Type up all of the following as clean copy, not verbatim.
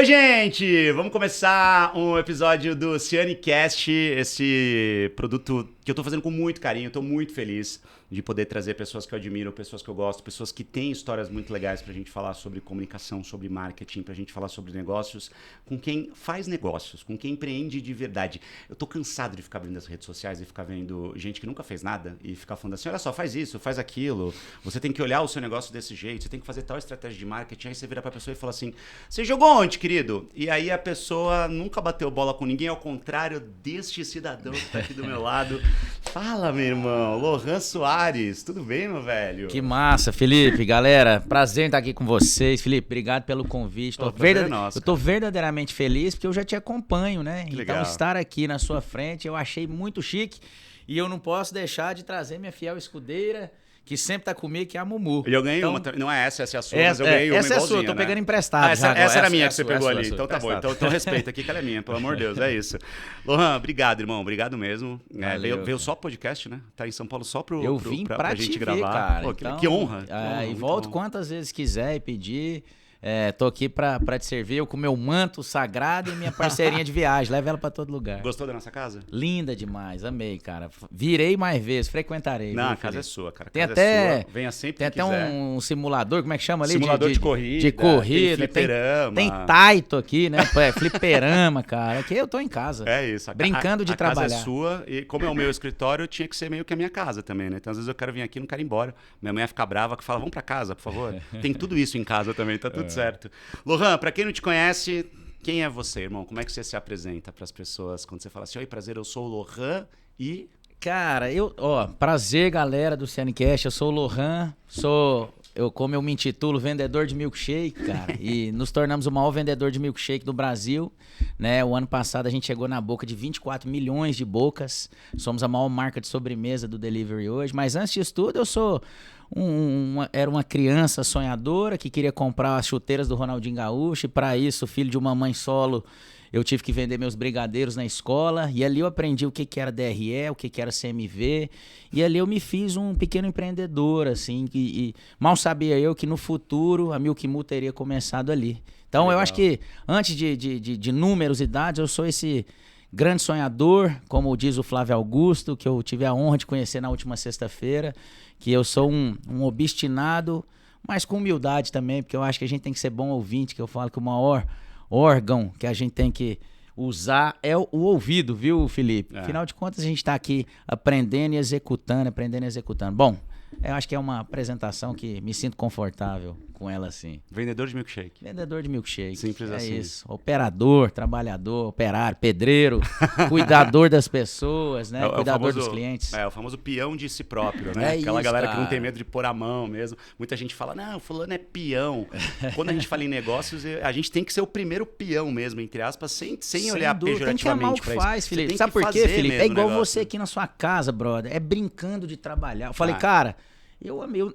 Oi, gente! Vamos começar um episódio do CianeCast, esse produto que eu tô fazendo com muito carinho, tô muito feliz de poder trazer pessoas que eu admiro, pessoas que eu gosto, pessoas que têm histórias muito legais pra gente falar sobre comunicação, sobre marketing, pra gente falar sobre negócios, com quem faz negócios, com quem empreende de verdade. Eu tô cansado de ficar abrindo as redes sociais e ficar vendo gente que nunca fez nada e ficar falando assim, olha só, faz isso, faz aquilo, você tem que olhar o seu negócio desse jeito, você tem que fazer tal estratégia de marketing, aí você vira pra pessoa e fala assim, você jogou onde, querido? E aí a pessoa nunca bateu bola com ninguém, ao contrário deste cidadão que tá aqui do meu lado. Fala, meu irmão, Lohan Soares, tudo bem, meu velho? Que massa, Felipe, galera, prazer em estar aqui com vocês. Felipe, obrigado pelo convite. Nosso, eu tô verdadeiramente feliz porque eu já te acompanho, né? Que então legal. Estar aqui na sua frente eu achei muito chique e eu não posso deixar de trazer minha fiel escudeira, que sempre tá comigo, que é a Mumu. E eu ganhei uma, não é essa é a sua, mas eu ganhei uma essa é a igualzinha, sua, tô né? pegando emprestado. Essa era a minha é que você pegou ali, então tá bom, então respeita aqui que ela é minha, pelo amor de Deus, é isso. Lohan, obrigado, irmão, obrigado mesmo. Veio só pro podcast, né? Tá em São Paulo só pra gente gravar. Cara. Pô, então, que honra. E volto quantas vezes quiser e pedir. Tô aqui pra te servir, eu com meu manto sagrado e minha parceirinha de viagem. Leva ela pra todo lugar. Gostou da nossa casa? Linda demais, amei, cara. Virei mais vezes, frequentarei. Não, viu, a casa Felipe? é sua, cara. Tem casa até, é sua. Venha sempre tem que até quiser. um simulador, como é que chama ali? Simulador de corrida. De corrida. Tem fliperama. Tem taito aqui, né? Fliperama, cara. Aqui eu tô em casa. É isso. Brincando de trabalhar. A casa é sua e como é o meu escritório, tinha que ser meio que a minha casa também, né? Então às vezes eu quero vir aqui e não quero ir embora. Minha mãe ia ficar brava que fala, vamos pra casa, por favor. Tem tudo isso em casa também, tá tudo certo. Lohan, pra quem não te conhece, quem é você, irmão? Como é que você se apresenta pras pessoas quando você fala assim, oi, prazer, eu sou o Lohan e... Cara, prazer, galera do CianeCast, eu sou o Lohan, como eu me intitulo, vendedor de milkshake, cara, e nos tornamos o maior vendedor de milkshake do Brasil, né? O ano passado a gente chegou na boca de 24 milhões de bocas, somos a maior marca de sobremesa do delivery hoje, mas antes disso tudo eu sou... era uma criança sonhadora que queria comprar as chuteiras do Ronaldinho Gaúcho e para isso, filho de uma mãe solo, eu tive que vender meus brigadeiros na escola e ali eu aprendi o que era DRE, o que era CMV e ali eu me fiz um pequeno empreendedor, assim, e mal sabia eu que no futuro a Milk Moo teria começado ali. Então eu acho que antes de números e dados, eu sou esse... grande sonhador, como diz o Flávio Augusto, que eu tive a honra de conhecer na última sexta-feira, que eu sou um obstinado, mas com humildade também, porque eu acho que a gente tem que ser bom ouvinte, que eu falo que o maior órgão que a gente tem que usar é o ouvido, viu, Felipe? Afinal de contas, a gente está aqui aprendendo e executando. Bom, eu acho que é uma apresentação que me sinto confortável com ela, assim. Vendedor de milkshake. Vendedor de milkshake. Simples assim. É isso. Operador, trabalhador, operário, pedreiro, cuidador das pessoas, né? Cuidador dos clientes. É, o famoso peão de si próprio, né? É Aquela isso, galera cara. que não tem medo de pôr a mão mesmo. Muita gente fala, não, fulano é peão. Quando a gente fala em negócios, a gente tem que ser o primeiro peão mesmo, entre aspas, sem olhar pejorativamente tem que amar o que faz, Felipe. Sabe por quê, Felipe? É igual você aqui na sua casa, brother. É brincando de trabalhar. Eu falei, cara...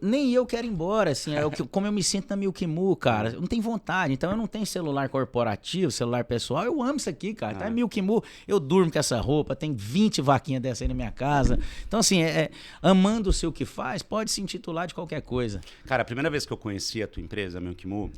nem eu quero ir embora, assim, como eu me sinto na Milk Moo, cara, eu não tenho vontade, então eu não tenho celular corporativo, celular pessoal, eu amo isso aqui, cara, tá? É Milk Moo, eu durmo com essa roupa, tem 20 vaquinhas dessa aí na minha casa, então assim, amando o seu que faz, pode se intitular de qualquer coisa. Cara, a primeira vez que eu conheci a tua empresa, Milk Moo,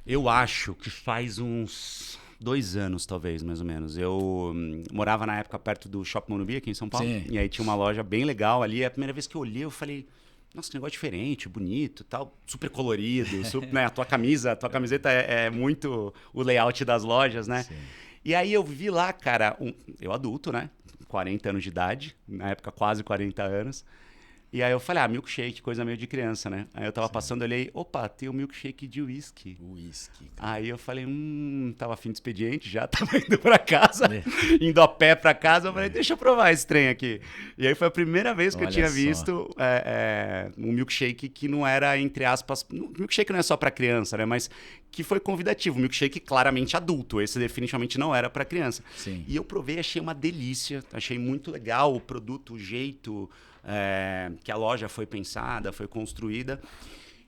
eu acho que faz uns... 2 anos, talvez, mais ou menos. Eu morava na época perto do Shopping Morumbi, aqui em São Paulo. Sim. E aí tinha uma loja bem legal ali. A primeira vez que eu olhei, eu falei... Nossa, que negócio diferente, bonito, tal, super colorido. Né? A tua camiseta é muito o layout das lojas, né? Sim. E aí eu vi lá, cara... eu adulto, né? 40 anos de idade. Na época, quase 40 anos. E aí eu falei, milkshake, coisa meio de criança, né? Aí eu tava passando, olhei, opa, tem um milkshake de whisky. Aí eu falei, tava afim de expediente já, tava indo pra casa, indo a pé pra casa, eu falei, deixa eu provar esse trem aqui. E aí foi a primeira vez que eu tinha visto um milkshake que não era, entre aspas, milkshake não é só pra criança, né? Mas que foi convidativo, milkshake claramente adulto, esse definitivamente não era pra criança. Sim. E eu provei, achei uma delícia, achei muito legal o produto, o jeito... que a loja foi pensada, foi construída.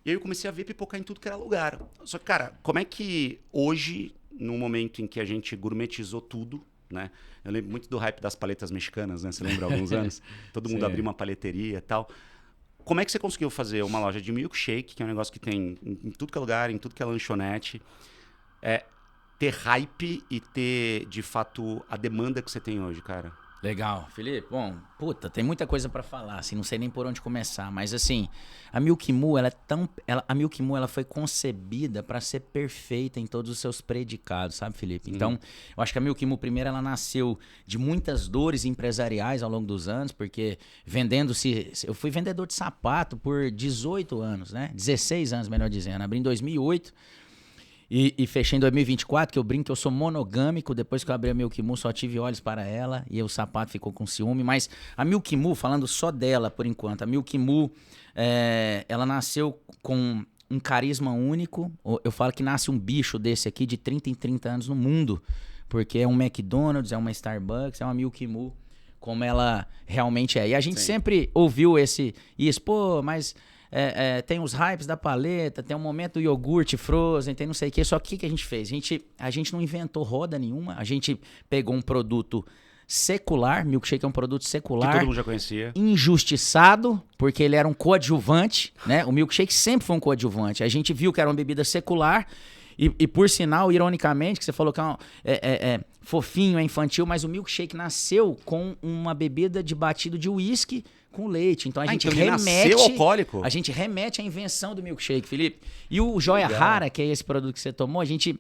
E aí eu comecei a ver pipocar em tudo que era lugar. Só que, cara, como é que hoje, no momento em que a gente gourmetizou tudo, né? Eu lembro muito do hype das paletas mexicanas, né? Você lembra há alguns anos? Todo mundo abriu uma paleteria e tal. Como é que você conseguiu fazer uma loja de milkshake, que é um negócio que tem em tudo que é lugar, em tudo que é lanchonete, ter hype e ter, de fato, a demanda que você tem hoje, cara? Legal, Felipe. Bom, puta, tem muita coisa pra falar, assim, não sei nem por onde começar, mas assim, a Milk Moo, a Milk Moo, ela foi concebida pra ser perfeita em todos os seus predicados, sabe, Felipe? Então, eu acho que a Milk Moo, primeiro, ela nasceu de muitas dores empresariais ao longo dos anos, porque eu fui vendedor de sapato por 18 anos, né? 16 anos, melhor dizendo. Abri em 2008. E fechei em 2024, que eu brinco que eu sou monogâmico. Depois que eu abri a Milk Moo, só tive olhos para ela. E o sapato ficou com ciúme. Mas a Milk Moo, falando só dela por enquanto, a Milk Moo, ela nasceu com um carisma único. Eu falo que nasce um bicho desse aqui de 30 em 30 anos no mundo. Porque é um McDonald's, é uma Starbucks, é uma Milk Moo, como ela realmente é. E a gente sempre ouviu isso, pô, mas... tem os hypes da paleta, tem o momento do iogurte frozen, tem não sei o que. Só que o que a gente fez? A gente não inventou roda nenhuma. A gente pegou um produto secular, milkshake é um produto secular. Que todo mundo já conhecia. Injustiçado, porque ele era um coadjuvante, né? O milkshake sempre foi um coadjuvante. A gente viu que era uma bebida secular. E por sinal, ironicamente, que você falou que é fofinho, é infantil, mas o milkshake nasceu com uma bebida de batido de uísque com leite. Então a gente nasceu alcoólico. A gente remete à invenção do milkshake, Felipe. E o Joia Rara, que é esse produto que você tomou, a gente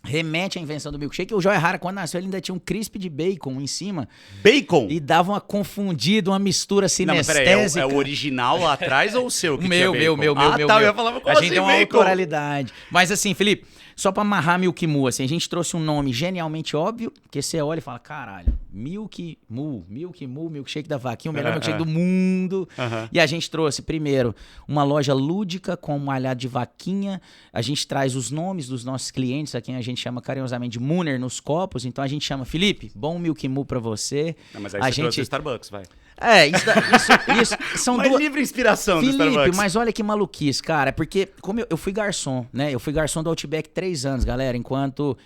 remete à invenção do milkshake. O Joia Rara, quando nasceu, ele ainda tinha um crisp de bacon em cima. Bacon? E dava uma confundida, uma mistura sinestésica. Não, mas peraí, é o original lá atrás ou o seu? Que meu. Eu ia falar, a gente tem uma autoralidade. Mas assim, Felipe, só pra amarrar Milk Moo, assim, a gente trouxe um nome genialmente óbvio, que você olha e fala, caralho, Milk Moo, milkshake da vaquinha, o melhor milkshake do mundo. E a gente trouxe, primeiro, uma loja lúdica com um malhado de vaquinha. A gente traz os nomes dos nossos clientes, a quem a gente chama carinhosamente de Mooner nos copos. Então a gente chama, Felipe, bom Milk Moo pra você. Não, mas aí você trouxe o Starbucks, vai. Isso são duas... livre inspiração Felipe, do Starbucks. Mas olha que maluquice, cara. Porque como eu fui garçom, né? Eu fui garçom do Outback 3 anos, galera. Enquanto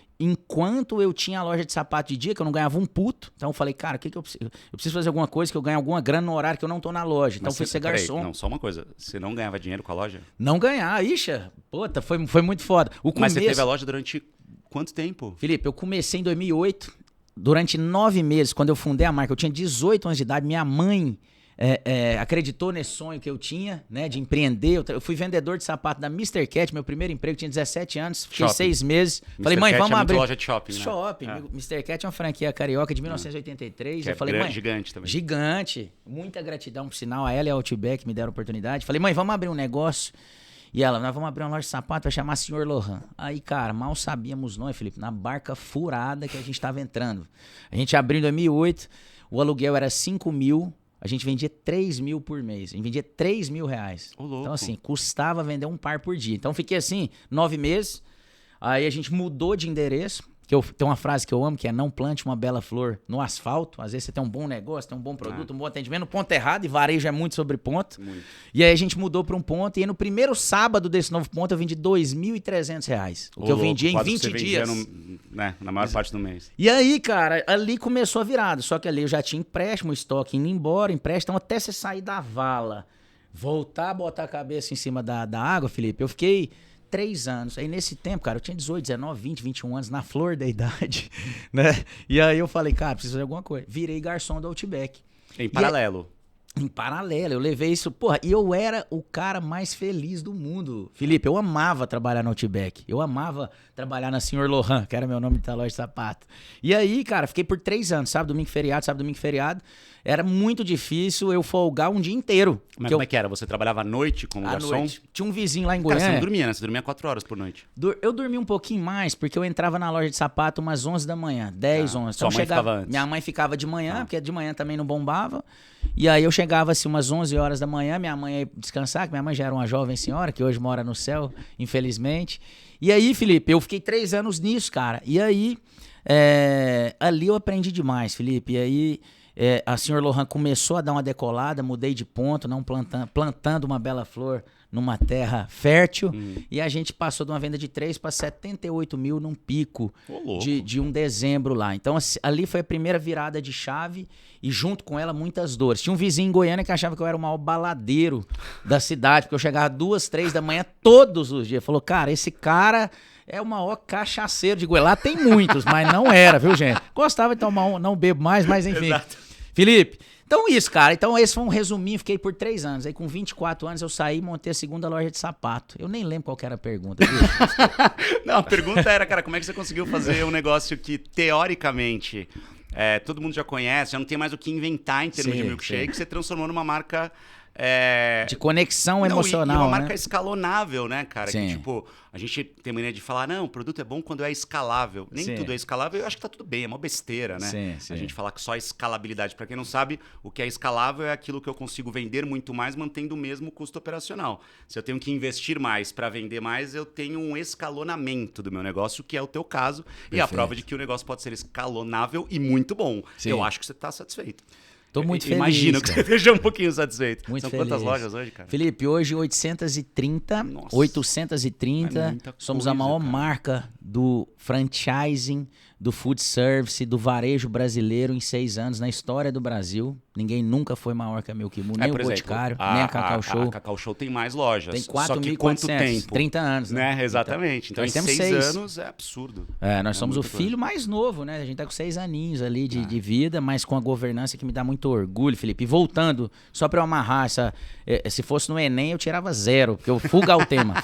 eu tinha a loja de sapato de dia, que eu não ganhava um puto. Então eu falei, cara, o que eu preciso? Eu preciso fazer alguma coisa que eu ganhe alguma grana no horário que eu não tô na loja. Então fui ser garçom. Não, só uma coisa. Você não ganhava dinheiro com a loja? Não ganhar. Ixi, puta, foi muito foda. Mas você teve a loja durante quanto tempo? Felipe, eu comecei em 2008. Durante 9 meses, quando eu fundei a marca, eu tinha 18 anos de idade, minha mãe acreditou nesse sonho que eu tinha, né, de empreender. Eu fui vendedor de sapato da Mr. Cat, meu primeiro emprego, tinha 17 anos, fiquei 6 meses. Falei, mãe, vamos abrir. Loja de shopping, né? Shopping. Mr. Cat é uma franquia carioca de 1983. Eu falei, mãe, gigante também. Gigante. Muita gratidão, por sinal, a ela e a Outback me deram a oportunidade. Falei, mãe, vamos abrir um negócio. E ela, nós vamos abrir uma loja de sapato, vai chamar Senhor Lohan. Aí, cara, mal sabíamos nós, Felipe, na barca furada que a gente estava entrando. A gente abriu em 2008, o aluguel era 5 mil, a gente vendia 3 mil por mês. A gente vendia 3 mil reais. Então, assim, custava vender um par por dia. Então, fiquei assim, 9 meses. Aí a gente mudou de endereço. Tem uma frase que eu amo, que é não plante uma bela flor no asfalto. Às vezes você tem um bom negócio, tem um bom produto, um bom atendimento, no ponto errado, e varejo é muito sobre ponto. Muito. E aí a gente mudou para um ponto, e aí no primeiro sábado desse novo ponto eu vendi R$ 2.300. O que eu vendia em 20 dias. Na maior parte do mês. E aí, cara, ali começou a virada. Só que ali eu já tinha empréstimo, estoque indo embora, empréstimo até você sair da vala. Voltar, botar a cabeça em cima da água, Felipe, eu fiquei 3 anos. Aí nesse tempo, cara, eu tinha 18, 19, 20, 21 anos, na flor da idade, né? E aí eu falei, cara, preciso fazer alguma coisa. Virei garçom do Outback. Em paralelo. Em paralelo, eu levei isso, porra, e eu era o cara mais feliz do mundo. Felipe, eu amava trabalhar no Outback, eu amava trabalhar na Senhor Lohan, que era meu nome da loja de sapato. E aí, cara, fiquei por 3 anos, sábado, domingo, feriado. Era muito difícil eu folgar um dia inteiro. Mas como é que era? Você trabalhava à noite como garçom? Noite. Tinha um vizinho lá em Goiânia. Cara, você não dormia, né? Você dormia 4 horas por noite. Eu dormia um pouquinho mais, porque eu entrava na loja de sapato umas 11 da manhã, 10, 11. Então, sua mãe ficava antes. Minha mãe ficava de manhã, porque de manhã também não bombava. E aí eu chegava assim umas 11 horas da manhã, minha mãe ia descansar, que minha mãe já era uma jovem senhora, que hoje mora no céu, infelizmente. E aí, Felipe, eu fiquei 3 anos nisso, cara. E aí, ali eu aprendi demais, Felipe. E aí, a Senhor Lohan começou a dar uma decolada, mudei de ponto, não plantando uma bela flor numa terra fértil. E a gente passou de uma venda de 3 para 78 mil num pico de 1 dezembro lá. Então, ali foi a primeira virada de chave e junto com ela muitas dores. Tinha um vizinho em Goiânia que achava que eu era o maior baladeiro da cidade, porque eu chegava 2, 3 da manhã todos os dias. Falou, cara, esse cara é o maior cachaceiro de Goiás. Lá tem muitos, mas não era, viu, gente? Gostava de tomar um, não bebo mais, mas enfim. Exato. Felipe, então isso, cara. Então esse foi um resuminho, fiquei por 3 anos. Aí com 24 anos eu saí e montei a segunda loja de sapato. Eu nem lembro qual que era a pergunta. Não, a pergunta era, cara, como é que você conseguiu fazer um negócio que, teoricamente, todo mundo já conhece, já não tem mais o que inventar em termos de milkshake, você transformou numa marca... de conexão emocional, e uma marca escalonável, né, cara? Sim. Que, tipo, a gente tem mania de falar, não, o produto é bom quando é escalável. Nem tudo é escalável, eu acho que tá tudo bem, é uma besteira, né? A gente falar que só escalabilidade. Pra quem não sabe, o que é escalável é aquilo que eu consigo vender muito mais mantendo o mesmo custo operacional. Se eu tenho que investir mais pra vender mais, eu tenho um escalonamento do meu negócio, que é o teu caso. Perfeito. E a prova de que o negócio pode ser escalonável e muito bom. Sim. Eu acho que você tá satisfeito. Tô muito feliz. Imagino que você esteja um pouquinho satisfeito. Muito São feliz. Quantas lojas hoje, cara? Felipe, hoje 830. Nossa. 830. Somos coisa, a maior marca do franchising, do food service, do varejo brasileiro em 6 anos na história do Brasil. Ninguém nunca foi maior que a Milk Moo, nem o Boticário, nem a Cacau Show. A Cacau Show tem mais lojas. Tem 4.400. Só que quanto tempo? 30 anos, né? Exatamente. Então, em 6 anos é absurdo. Nós somos o filho mais novo, né? A gente tá com 6 aninhos ali de vida, mas com a governança que me dá muito orgulho, Felipe. E voltando, só pra eu amarrar se fosse no Enem, eu tirava 0, porque eu fuga ao tema.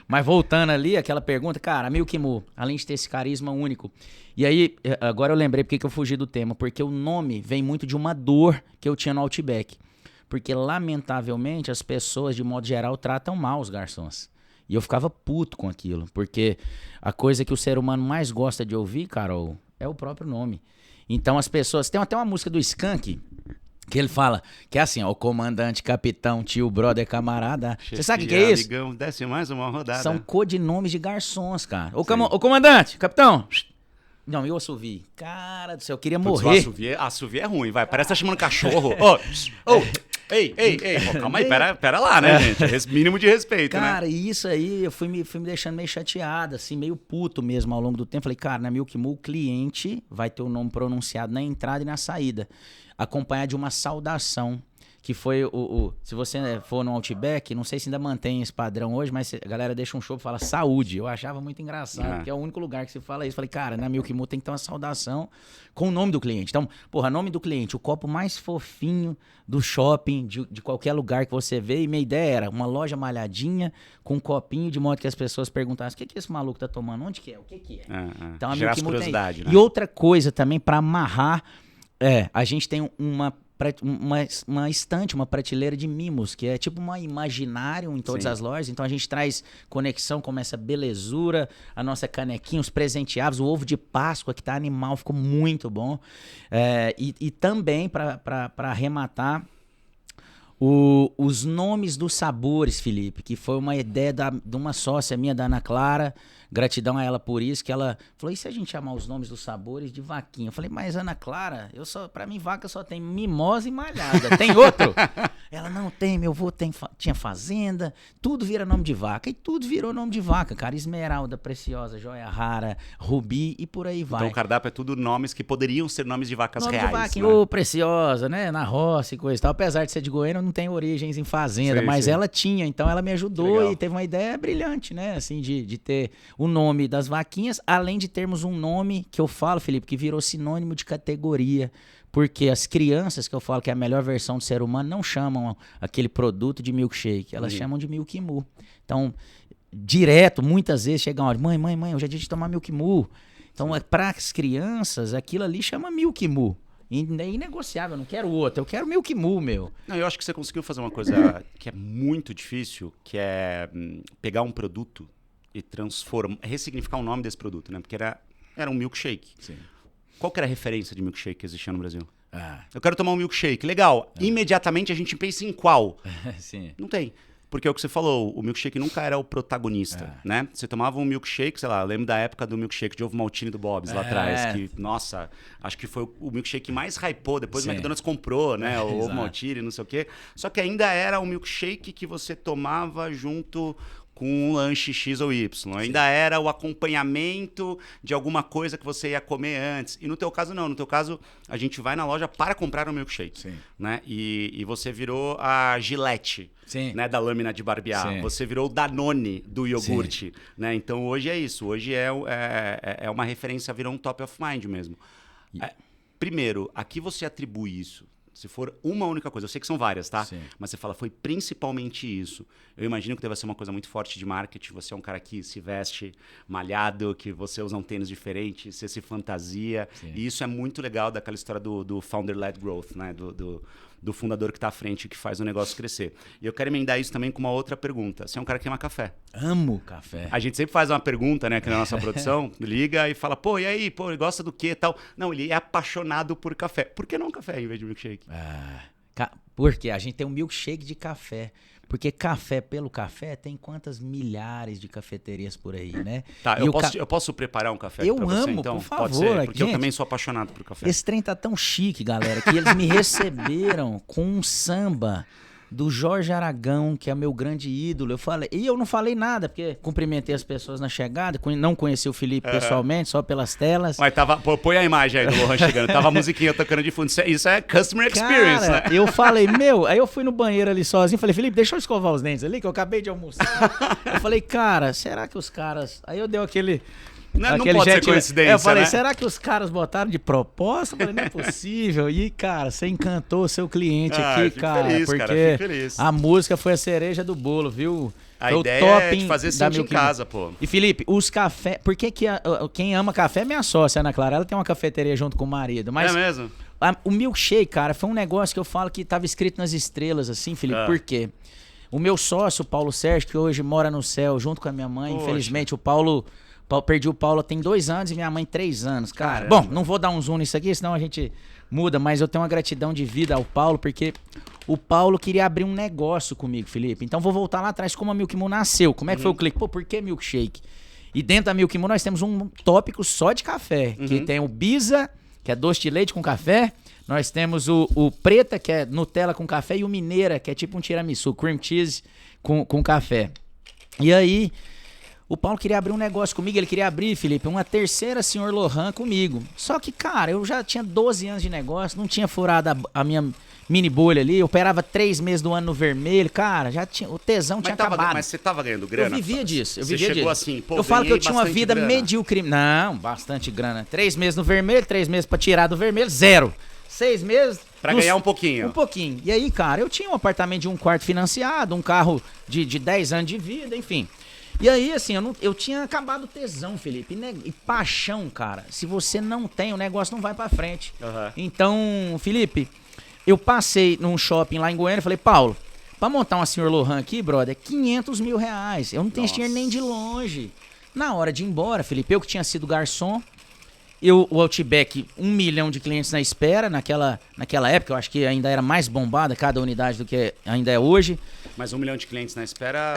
Mas voltando ali, aquela pergunta, cara, a Milk Moo, além de ter esse carisma único. E aí, agora eu lembrei porque que eu fugi do tema, porque o nome vem muito de uma dor que eu tinha no Outback. Porque, lamentavelmente, as pessoas, de modo geral, tratam mal os garçons. E eu ficava puto com aquilo, porque a coisa que o ser humano mais gosta de ouvir, Carol, é o próprio nome. Então as pessoas... Tem até uma música do Skank, que ele fala, que é assim, ó, o comandante, capitão, tio, brother, camarada. Você sabe o que é isso? Amigão, desce mais uma rodada. São codinomes de garçons, cara. O comandante, capitão... Não, eu assovio. Cara do céu, eu queria morrer. Assovio é ruim, vai. Parece que tá chamando cachorro. Ei. Pô, calma aí, pera lá, né, gente? Mínimo de respeito, cara, né? E isso aí, eu fui me deixando meio chateado, assim, meio puto mesmo ao longo do tempo. Falei, cara, na Milk Moo, o cliente vai ter o nome pronunciado na entrada e na saída. Acompanhado de uma saudação. Que foi se você for no Outback, não sei se ainda mantém esse padrão hoje, mas a galera deixa um show e fala saúde. Eu achava muito engraçado, porque é o único lugar que se fala isso. Falei, cara, na Milk Moo tem que ter uma saudação com o nome do cliente. Então, nome do cliente, o copo mais fofinho do shopping, de qualquer lugar que você vê. E minha ideia era uma loja malhadinha com um copinho, de modo que as pessoas perguntassem, o que esse maluco tá tomando? Onde que é? O que é? Então, a Milk Moo tem. Né? E outra coisa também, para amarrar, a gente tem uma estante, uma prateleira de mimos, que é tipo uma Imaginário em todas as lojas. Então a gente traz conexão com essa belezura, a nossa canequinha, os presenteáveis, o ovo de Páscoa que tá animal, ficou muito bom. E também, para arrematar, os nomes dos sabores, Felipe, que foi uma ideia de uma sócia minha, da Ana Clara. Gratidão a ela por isso, que ela falou, e se a gente chamar os nomes dos sabores de vaquinha? Eu falei, mas Ana Clara, pra mim vaca só tem mimosa e malhada, tem outro? Ela, não tem, meu avô tinha fazenda, tudo vira nome de vaca, e tudo virou nome de vaca, cara, Esmeralda, Preciosa, Joia Rara, Rubi, e por aí vai. Então o cardápio é tudo nomes que poderiam ser nomes de vacas reais. De vaquinha, ou Preciosa, né, na roça e coisa e tal, apesar de ser de Goiânia, não tem origens em fazenda, mas ela tinha, então ela me ajudou e teve uma ideia brilhante, né, assim, de ter o nome das vaquinhas, além de termos um nome que eu falo, Felipe, que virou sinônimo de categoria, porque as crianças, que eu falo que é a melhor versão do ser humano, não chamam aquele produto de milkshake, elas chamam de Milk Moo. Então, direto, muitas vezes chegam, olha, mãe, hoje é dia de tomar Milk Moo. Então, para as crianças, aquilo ali chama Milk Moo. É inegociável, eu não quero outro, eu quero Milk Moo, meu. Não, eu acho que você conseguiu fazer uma coisa que é muito difícil, que é pegar um produto e ressignificar o nome desse produto, né? Porque era um milkshake. Sim. Qual que era a referência de milkshake que existia no Brasil? Eu quero tomar um milkshake. Legal. Imediatamente a gente pensa em qual? Sim. Não tem. Porque é o que você falou, o milkshake nunca era o protagonista, né? Você tomava um milkshake, sei lá, eu lembro da época do milkshake de ovo maltine do Bob's lá atrás, que, nossa, acho que foi o milkshake que mais hypou, depois o McDonald's comprou, né, o ovo maltine, não sei o quê. Só que ainda era um milkshake que você tomava junto com um lanche X ou Y. Ainda era o acompanhamento de alguma coisa que você ia comer antes. E no teu caso, não. No teu caso, a gente vai na loja para comprar um milkshake. Sim. Né? E você virou a Gillette, né, da lâmina de barbear. Sim. Você virou o Danone do iogurte. Né? Então, hoje é isso. Hoje é uma referência, virou um top of mind mesmo. Primeiro, a que você atribui isso? Se for uma única coisa, eu sei que são várias, tá? Sim. Mas você fala, foi principalmente isso. Eu imagino que deve ser uma coisa muito forte de marketing. Você é um cara que se veste malhado, que você usa um tênis diferente, você se fantasia. Sim. E isso é muito legal daquela história do founder-led growth, né? Do fundador que está à frente e que faz o negócio crescer. E eu quero emendar isso também com uma outra pergunta. Você é um cara que ama café. Amo café. A gente sempre faz uma pergunta, né, aqui na nossa produção, liga e fala, pô, e aí? Pô, ele gosta do quê e tal? Não, ele é apaixonado por café. Por que não café em vez de milkshake? Porque a gente tem um milkshake de café. Porque café pelo café tem quantas milhares de cafeterias por aí, né? Tá, eu posso preparar um café pra você, então? Por favor. Pode ser, porque gente, eu também sou apaixonado por café. Esse trem tá tão chique, galera, que eles me receberam com um samba do Jorge Aragão, que é meu grande ídolo. Eu não falei nada, porque cumprimentei as pessoas na chegada, não conheci o Felipe pessoalmente, só pelas telas. Mas põe a imagem aí do Lohan chegando, tava a musiquinha tocando de fundo. Isso é customer experience, cara, né? Eu falei, aí eu fui no banheiro ali sozinho, falei, Felipe, deixa eu escovar os dentes ali, que eu acabei de almoçar. Eu falei, cara, será que os caras... Aí eu dei aquele... Não pode ser coincidência, eu falei, né? será que os caras botaram de propósito? Eu falei, não é possível. E, cara, você encantou o seu cliente aqui, cara. Feliz, porque cara, feliz. A música foi a cereja do bolo, viu? A ideia é de fazer sentir em casa, pô. E, Felipe, os cafés... Por que quem ama café é minha sócia, Ana Clara. Ela tem uma cafeteria junto com o marido. Mas é mesmo? O milkshake, cara, foi um negócio que eu falo que tava escrito nas estrelas, assim, Felipe. Por quê? O meu sócio, o Paulo Sérgio, que hoje mora no céu junto com a minha mãe, infelizmente, perdi o Paulo tem 2 anos e minha mãe 3 anos, cara. Caramba. Bom, não vou dar um zoom nisso aqui, senão a gente muda, mas eu tenho uma gratidão de vida ao Paulo, porque o Paulo queria abrir um negócio comigo, Felipe. Então vou voltar lá atrás como a Milk Moo nasceu. Como é que foi o clique? Pô, por que milkshake? E dentro da Milk Moo nós temos um tópico só de café, que tem o Bisa, que é doce de leite com café. Nós temos o Preta, que é Nutella com café, e o Mineira, que é tipo um tiramisu, cream cheese com café. E aí... O Paulo queria abrir um negócio comigo, ele queria abrir, Felipe, uma terceira Senhor Lohan comigo. Só que, cara, eu já tinha 12 anos de negócio, não tinha furado a minha mini bolha ali, eu operava 3 meses do ano no vermelho, cara, já tinha, o tesão tinha acabado. Mas você tava ganhando grana? Eu vivia disso, Você chegou assim, pô, eu falo que eu tinha uma vida grana. medíocre. Não, bastante grana. 3 meses no vermelho, 3 meses pra tirar do vermelho, 0. 6 meses... Pra ganhar um pouquinho. Um pouquinho. E aí, cara, eu tinha um apartamento de 1 quarto financiado, um carro de 10 anos de vida, enfim... E aí, assim, eu tinha acabado o tesão, Felipe. E paixão, cara. Se você não tem, o negócio não vai pra frente. Então, Felipe, eu passei num shopping lá em Goiânia e falei, Paulo, pra montar uma Senhor Lohan aqui, brother, é 500 mil reais. Eu não tenho esse dinheiro nem de longe. Na hora de ir embora, Felipe, eu que tinha sido garçom, o Outback, 1 milhão de clientes na espera, naquela época, eu acho que ainda era mais bombada cada unidade do que ainda é hoje. Mas 1 milhão de clientes na espera...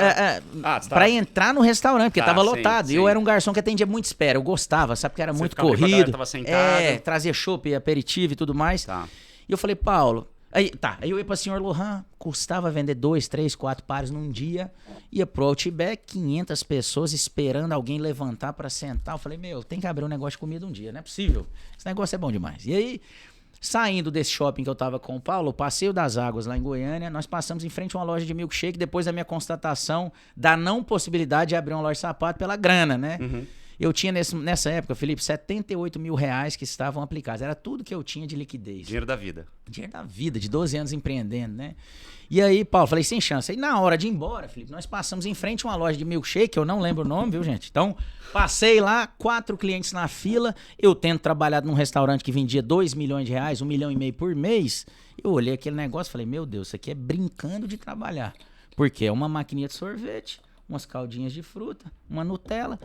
Pra entrar no restaurante, porque tava lotado. Sim. Eu era um garçom que atendia muita espera, eu gostava, sabe, porque era muito corrido. Tava sentado. Trazia chopp, aperitivo e tudo mais. E eu falei, Paulo... Aí eu ia pra Senhor Lohan, custava vender 2, 3, 4 pares num dia, ia pro Outback, 500 pessoas esperando alguém levantar pra sentar. Eu falei, tem que abrir um negócio de comida um dia, não é possível. Esse negócio é bom demais. E aí, saindo desse shopping que eu tava com o Paulo, o Passeio das Águas lá em Goiânia, nós passamos em frente a uma loja de milkshake, depois da minha constatação da não possibilidade de abrir uma loja de sapato pela grana, né? Eu tinha nessa época, Felipe, 78 mil reais que estavam aplicados. Era tudo que eu tinha de liquidez. Dinheiro da vida. Dinheiro da vida, de 12 anos empreendendo, né? E aí, Paulo, falei, sem chance. Aí na hora de ir embora, Felipe, nós passamos em frente a uma loja de milkshake, eu não lembro o nome, viu, gente? Então, passei lá, 4 clientes na fila, eu tendo trabalhado num restaurante que vendia 2 milhões de reais, 1,5 milhão por mês. Eu olhei aquele negócio e falei, meu Deus, isso aqui é brincando de trabalhar. Porque é uma maquininha de sorvete, umas caldinhas de fruta, uma Nutella...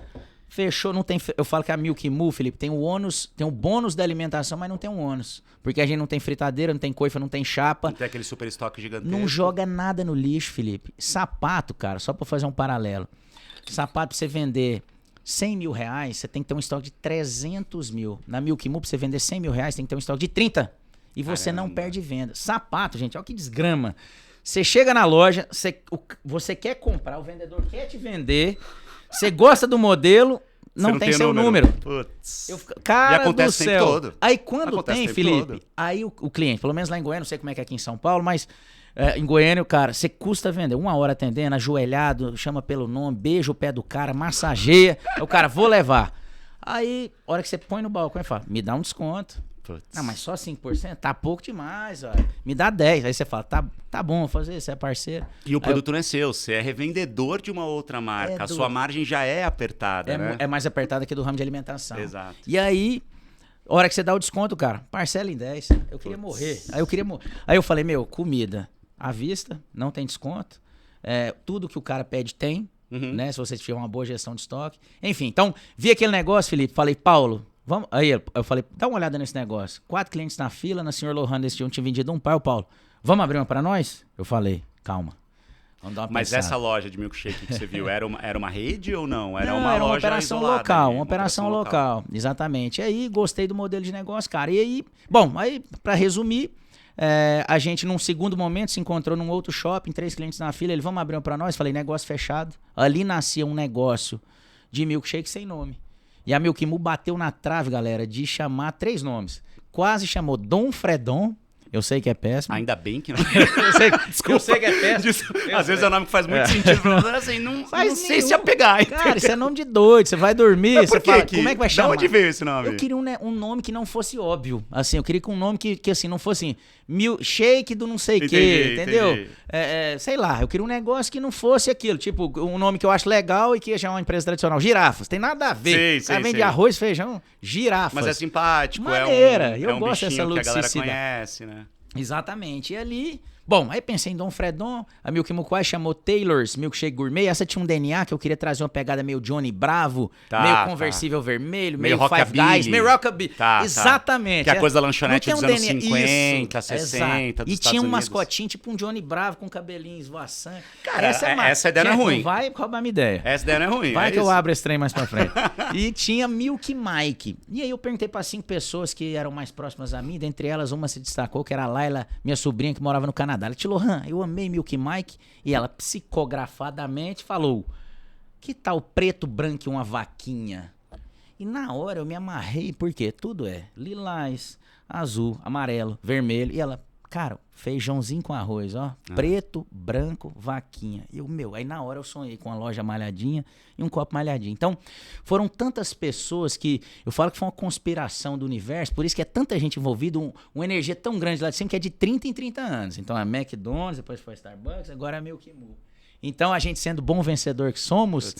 Fechou, não tem. Eu falo que a Milk Moo, Felipe, tem o bônus da alimentação, mas não tem um ônus. Porque a gente não tem fritadeira, não tem coifa, não tem chapa. Não tem aquele super estoque gigantesco. Não joga nada no lixo, Felipe. Sapato, cara, só pra fazer um paralelo. Sapato pra você vender 100 mil reais, você tem que ter um estoque de 300 mil. Na Milk Moo, pra você vender 100 mil reais, tem que ter um estoque de 30. E você não perde venda. Sapato, gente, olha que desgrama. Você chega na loja, você quer comprar, o vendedor quer te vender, você gosta do modelo, não tem seu número. Putz. Cara e acontece do céu. todo. Aí quando acontece tem, Felipe, todo. aí o cliente, pelo menos lá em Goiânia, não sei como é que é aqui em São Paulo, mas em Goiânia, cara, você custa vender 1 hora atendendo, ajoelhado, chama pelo nome, beija o pé do cara, massageia, aí o cara, vou levar. Aí, a hora que você põe no balcão e fala, me dá um desconto. Putz. Não, mas só 5%? Tá pouco demais, ó. Me dá 10%. Aí você fala, tá bom, vou fazer, você é parceiro. E o produto não é seu, você é revendedor de uma outra marca. A sua margem já é apertada, né? É mais apertada que do ramo de alimentação. Exato. E aí, a hora que você dá o desconto, cara, parcela em 10. Eu queria morrer. Aí eu falei, comida à vista, não tem desconto. Tudo que o cara pede tem, né? Se você tiver uma boa gestão de estoque. Enfim, então, vi aquele negócio, Felipe, falei, Paulo, vamos. Aí eu falei, dá uma olhada nesse negócio. 4 clientes na fila, na Sr. Lohan desse dia, tinha vendido um par, o Paulo. Vamos abrir uma pra nós? Eu falei, calma. Vamos dar uma Mas pensada. essa loja de milkshake que você viu, era uma rede ou não? Era Não, uma era uma loja operação isolada local, ali, uma operação local, exatamente. E aí, gostei do modelo de negócio, cara. E aí, aí, pra resumir, a gente, num segundo momento, se encontrou num outro shopping, 3 clientes na fila, ele, vamos abrir uma pra nós? Falei, negócio fechado. Ali nascia um negócio de milkshake sem nome. E a Milk Mu bateu na trave, galera, de chamar 3 nomes. Quase chamou Dom Fredon. Eu sei que é péssimo. Ainda bem que não. eu sei que é péssimo. Às vezes é um nome que faz muito sentido pra você, assim, não sei se apegar. Cara, isso é nome de doido. Você vai dormir, você fala, como é que vai chamar? De onde veio esse nome? Eu queria um nome que não fosse óbvio. Assim, eu queria que um nome que assim, não fosse assim, milkshake do não sei o quê, entendeu? Sei lá, eu queria um negócio que não fosse aquilo. Tipo, um nome que eu acho legal e que ia chamar uma empresa tradicional. Girafas, tem nada a ver. O cara vende arroz, feijão, girafas. Mas é simpático, maneira. eu gosto dessa ludicidade que a galera ludicidade. conhece, né? Exatamente. E ali... Bom, aí pensei em Dom Fredon, a Milk Mu quase chamou Taylor's Milkshake Gourmet. Essa tinha um DNA que eu queria trazer uma pegada meio Johnny Bravo, meio conversível vermelho, meio Five Guys, meio rockabilly. Exatamente. Que é a coisa da lanchonete dos anos DNA. 50, Isso, 60, dos E Estados tinha um Unidos. mascotinho, tipo um Johnny Bravo com cabelinho esvoaçante. Cara, essa ideia não é ruim. Vai roubar minha ideia. Essa ideia não é ruim. Vai que eu abro esse trem mais pra frente. E tinha Milk Mike. E aí eu perguntei pra 5 pessoas que eram mais próximas a mim, dentre elas uma se destacou, que era a Laila, minha sobrinha, que morava no Canadá. Ela disse, Lohan, eu amei Milk Mike. E ela, psicografadamente, falou, que tal preto, branco e uma vaquinha? E na hora eu me amarrei, porque tudo é lilás, azul, amarelo, vermelho. E ela, cara, feijãozinho com arroz, ó. Preto, branco, vaquinha. E aí na hora eu sonhei com uma loja malhadinha e um copo malhadinho. Então, foram tantas pessoas que... Eu falo que foi uma conspiração do universo, por isso que é tanta gente envolvida, uma energia tão grande lá de cima, que é de 30 em 30 anos. Então, a McDonald's, depois foi a Starbucks, agora é a Milk Mu. Então, a gente sendo bom vencedor que somos,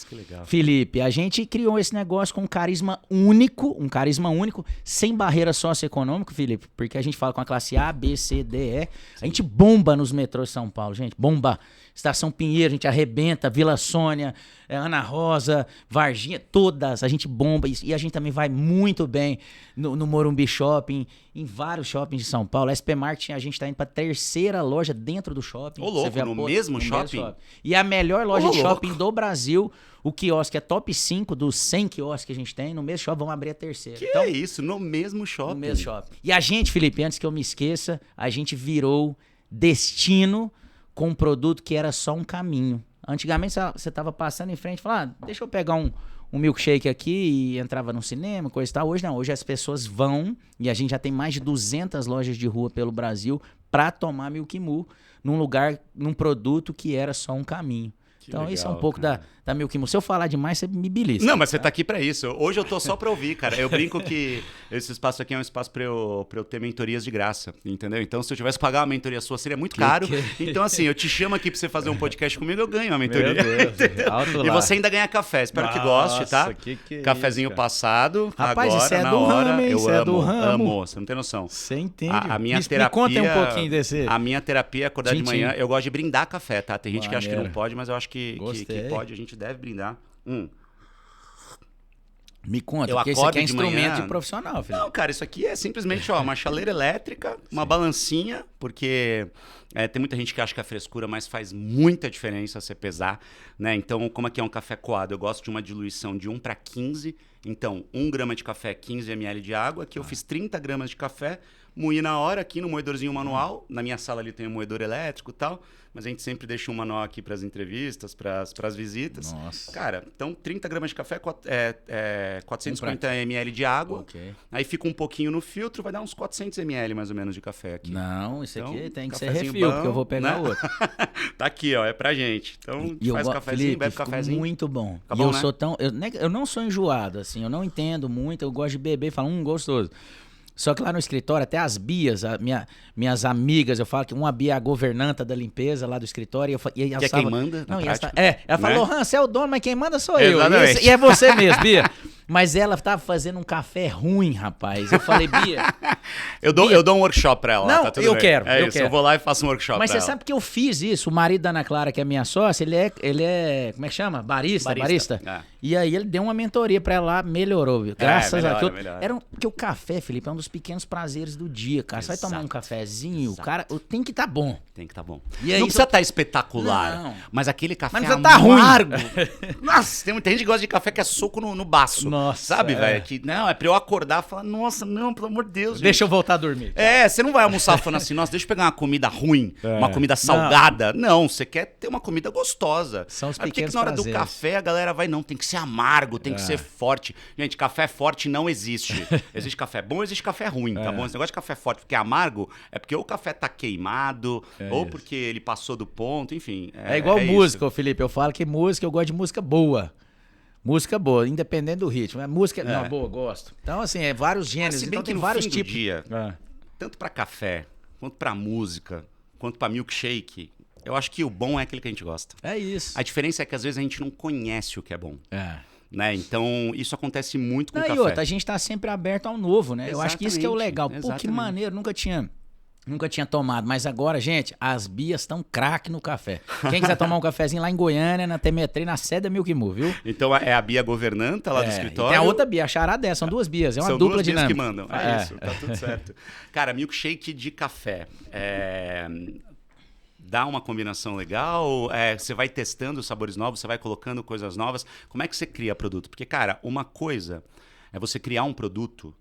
Felipe, a gente criou esse negócio com um carisma único, sem barreira socioeconômica, Felipe, porque a gente fala com a classe A, B, C, D, E. A gente bomba nos metrôs de São Paulo, gente, bomba. Estação Pinheiro, a gente arrebenta, Vila Sônia, Ana Rosa, Varginha, todas, a gente bomba. E a gente também vai muito bem no Morumbi Shopping, em vários shoppings de São Paulo. SP Market, a gente tá indo pra 3ª loja dentro do shopping. Ô, louco, no mesmo shopping? E a melhor loja de shopping do Brasil, o quiosque é top 5 dos 100 quiosques que a gente tem. No mesmo shopping, vamos abrir a 3ª. Que é isso, no mesmo shopping? No mesmo shopping. E a gente, Felipe, antes que eu me esqueça, a gente virou destino com um produto que era só um caminho. Antigamente você tava passando em frente e falava, deixa eu pegar um milkshake aqui e entrava no cinema, coisa e tal. Hoje não, hoje as pessoas vão e a gente já tem mais de 200 lojas de rua pelo Brasil para tomar Milk Mu num produto que era só um caminho. Então, legal, isso é um pouco da Milk Mu. Se eu falar demais, você me belisca. Não, mas você tá aqui pra isso. Hoje eu tô só pra ouvir, cara. Eu brinco que esse espaço aqui é um espaço pra eu ter mentorias de graça, entendeu? Então, se eu tivesse que pagar uma mentoria sua, seria muito caro. Então, assim, eu te chamo aqui pra você fazer um podcast comigo, eu ganho uma mentoria. Meu Deus, e você ainda ganha café. Espero que goste, tá? Que cafezinho isso, passado, rapaz, agora, isso é na do hora. Ramo, eu é do amo, ramo. você não tem noção. Você entende. A minha terapia... Me conta um pouquinho desse... A minha terapia é acordar de manhã. Eu gosto de brindar café, tá? Tem gente que acha que não pode, mas eu acho que pode. A gente deve brindar. Me conta, eu porque isso aqui é instrumento de profissional, filho. Não, cara, isso aqui é simplesmente uma chaleira elétrica, uma balancinha, porque tem muita gente que acha que é frescura, mas faz muita diferença você pesar, né? Então, como aqui é um café coado, eu gosto de uma diluição de 1:15. Então, 1 grama de café, 15 ml de água. Aqui eu fiz 30 gramas de café moí na hora aqui no moedorzinho manual. Na minha sala ali tem um moedor elétrico e tal, mas a gente sempre deixa um manual aqui para as entrevistas, para as visitas. Nossa. Cara, então 30 gramas de café, 450 ml de água. Ok. Aí fica um pouquinho no filtro, vai dar uns 400 ml mais ou menos de café aqui. Não, isso aqui Então, tem que ser cafezinho refil, bom, porque eu vou pegar né? outro. Tá aqui, ó, é pra gente. Então E faz cafezinho, Felipe, bebe ficou cafezinho. muito bom. Fica E bom, eu né? sou tão... Eu não sou enjoado, assim, eu não entendo muito, eu gosto de beber e falo, gostoso. Só que lá no escritório, até as bias, minhas amigas, eu falo que uma bia é a governanta da limpeza lá do escritório. E Que é quem manda, na prática, ela falou, né? Você é o dono, mas quem manda sou eu. Exatamente. E é você mesmo, Bia. Mas ela tava fazendo um café ruim, rapaz. Eu falei, Bia... Eu dou um workshop pra ela. Não, tá tudo eu bem. quero, É eu isso, quero. eu vou lá e faço um workshop Mas pra você ela. sabe que eu fiz isso. O marido da Ana Clara, que é minha sócia, ele é como é que chama? Barista. É. E aí ele deu uma mentoria pra ela lá, melhorou, viu? Graças melhora, a Deus. melhora. Porque o café, Felipe, é um dos pequenos prazeres do dia, cara. Você vai tomar um Exato. cafezinho, Exato. cara, tem que tá bom. Tem que tá bom. E aí, não precisa estar espetacular, Não. mas aquele café Mas não precisa tá ruim. amargo. Nossa, tem muita gente que gosta de café que é soco no baço. Nossa, sabe, é. velho? Que não, é pra eu acordar e falar, nossa, não, pelo amor de Deus, Deixa eu gente. voltar a dormir. É, você não vai almoçar falando assim, nossa, deixa eu pegar uma comida ruim, É. uma comida salgada. Não, você quer ter uma comida gostosa. São os Mas por que pequenos na hora do prazeres. café a galera vai, não, tem que ser amargo, tem que ser forte. Gente, café forte não existe. Existe café bom, existe café ruim, tá bom? Esse negócio de café forte porque é amargo é porque ou o café tá queimado, ou isso. porque ele passou do ponto, enfim. É igual isso. música, ô Felipe. Eu falo que música, eu gosto de música boa. Música boa, independente do ritmo. É música, não, boa, eu gosto. Então, assim, é vários Mas gêneros. se bem Então que tem no vários fim do tipos. dia, É. tanto pra café, quanto pra música, quanto pra milkshake, eu acho que o bom é aquele que a gente gosta. É isso. A diferença é que às vezes a gente não conhece o que é bom. É. Né? Então, isso acontece muito com o Não, café. e outra, a gente tá sempre aberto ao novo, né? Eu acho que isso que é o legal. Pô, que Exatamente. maneiro, nunca tinha tomado. Mas agora, gente, as bias estão craque no café. Quem quiser tomar um cafezinho lá em Goiânia, na TM3, na sede da Milk Moo, viu? Então, é a Bia governanta lá do E escritório. tem a outra bia, a charada são duas bias, é uma São dupla duas bias dinâmica. que mandam. É isso, tá tudo certo. Cara, milkshake de café. Dá uma combinação legal? Você vai testando sabores novos, você vai colocando coisas novas. Como é que você cria produto? Porque, cara, uma coisa é você criar um produto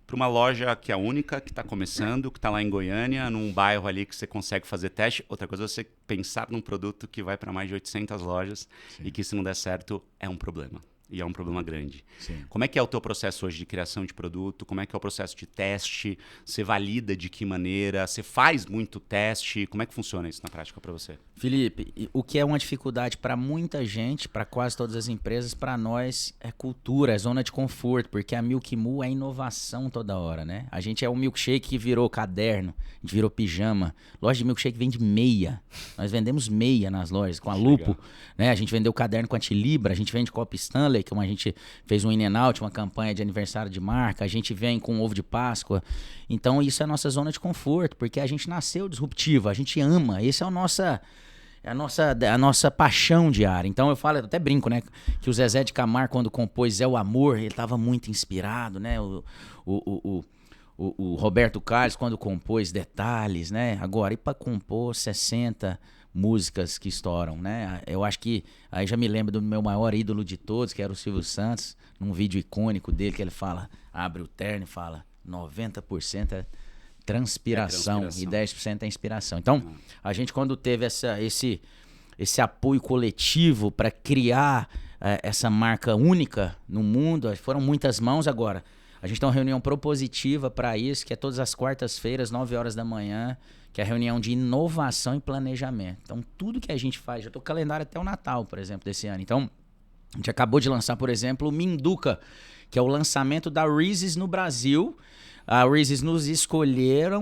para uma loja que é única, que está começando, que está lá em Goiânia, num bairro ali que você consegue fazer teste. Outra coisa é você pensar num produto que vai para mais de 800 lojas e que, se não der certo, é um problema. E é um problema grande. Sim. Como é que é o teu processo hoje de criação de produto? Como é que é o processo de teste? Você valida de que maneira? Você faz muito teste? Como é que funciona isso na prática para você? Felipe, o que é uma dificuldade para muita gente, para quase todas as empresas, para nós é cultura, é zona de conforto, porque a Milk Moo é inovação toda hora, né? A gente é um milkshake que virou caderno, a gente virou pijama. Loja de milkshake vende meia. Nós vendemos meia nas lojas, com a Lupo, né? A gente vendeu caderno com a Tilibra, a gente vende copo Stanley, como a gente fez um in and out, uma campanha de aniversário de marca, a gente vem com ovo de Páscoa. Então isso é a nossa zona de conforto, porque a gente nasceu disruptivo, a gente ama, esse é a nossa paixão diária. Então eu falo, eu até brinco, né? Que o Zezé de Camargo, quando compôs É o Amor, ele estava muito inspirado, né? O Roberto Carlos, quando compôs Detalhes, né? Agora, e para compor 60 músicas que estouram, né? Eu acho que, aí já me lembro do meu maior ídolo de todos, que era o Silvio Santos, num vídeo icônico dele, que ele fala, abre o terno e fala, 90% é transpiração e 10% é inspiração. Então, a gente quando teve esse apoio coletivo para criar essa marca única no mundo, foram muitas mãos agora. A gente tem uma reunião propositiva para isso, que é todas as quartas-feiras, 9 horas da manhã, que é a reunião de inovação e planejamento. Então, tudo que a gente faz, já estou com o calendário até o Natal, por exemplo, desse ano. Então, a gente acabou de lançar, por exemplo, o Minduca, que é o lançamento da Reese's no Brasil. A Reese's nos escolheu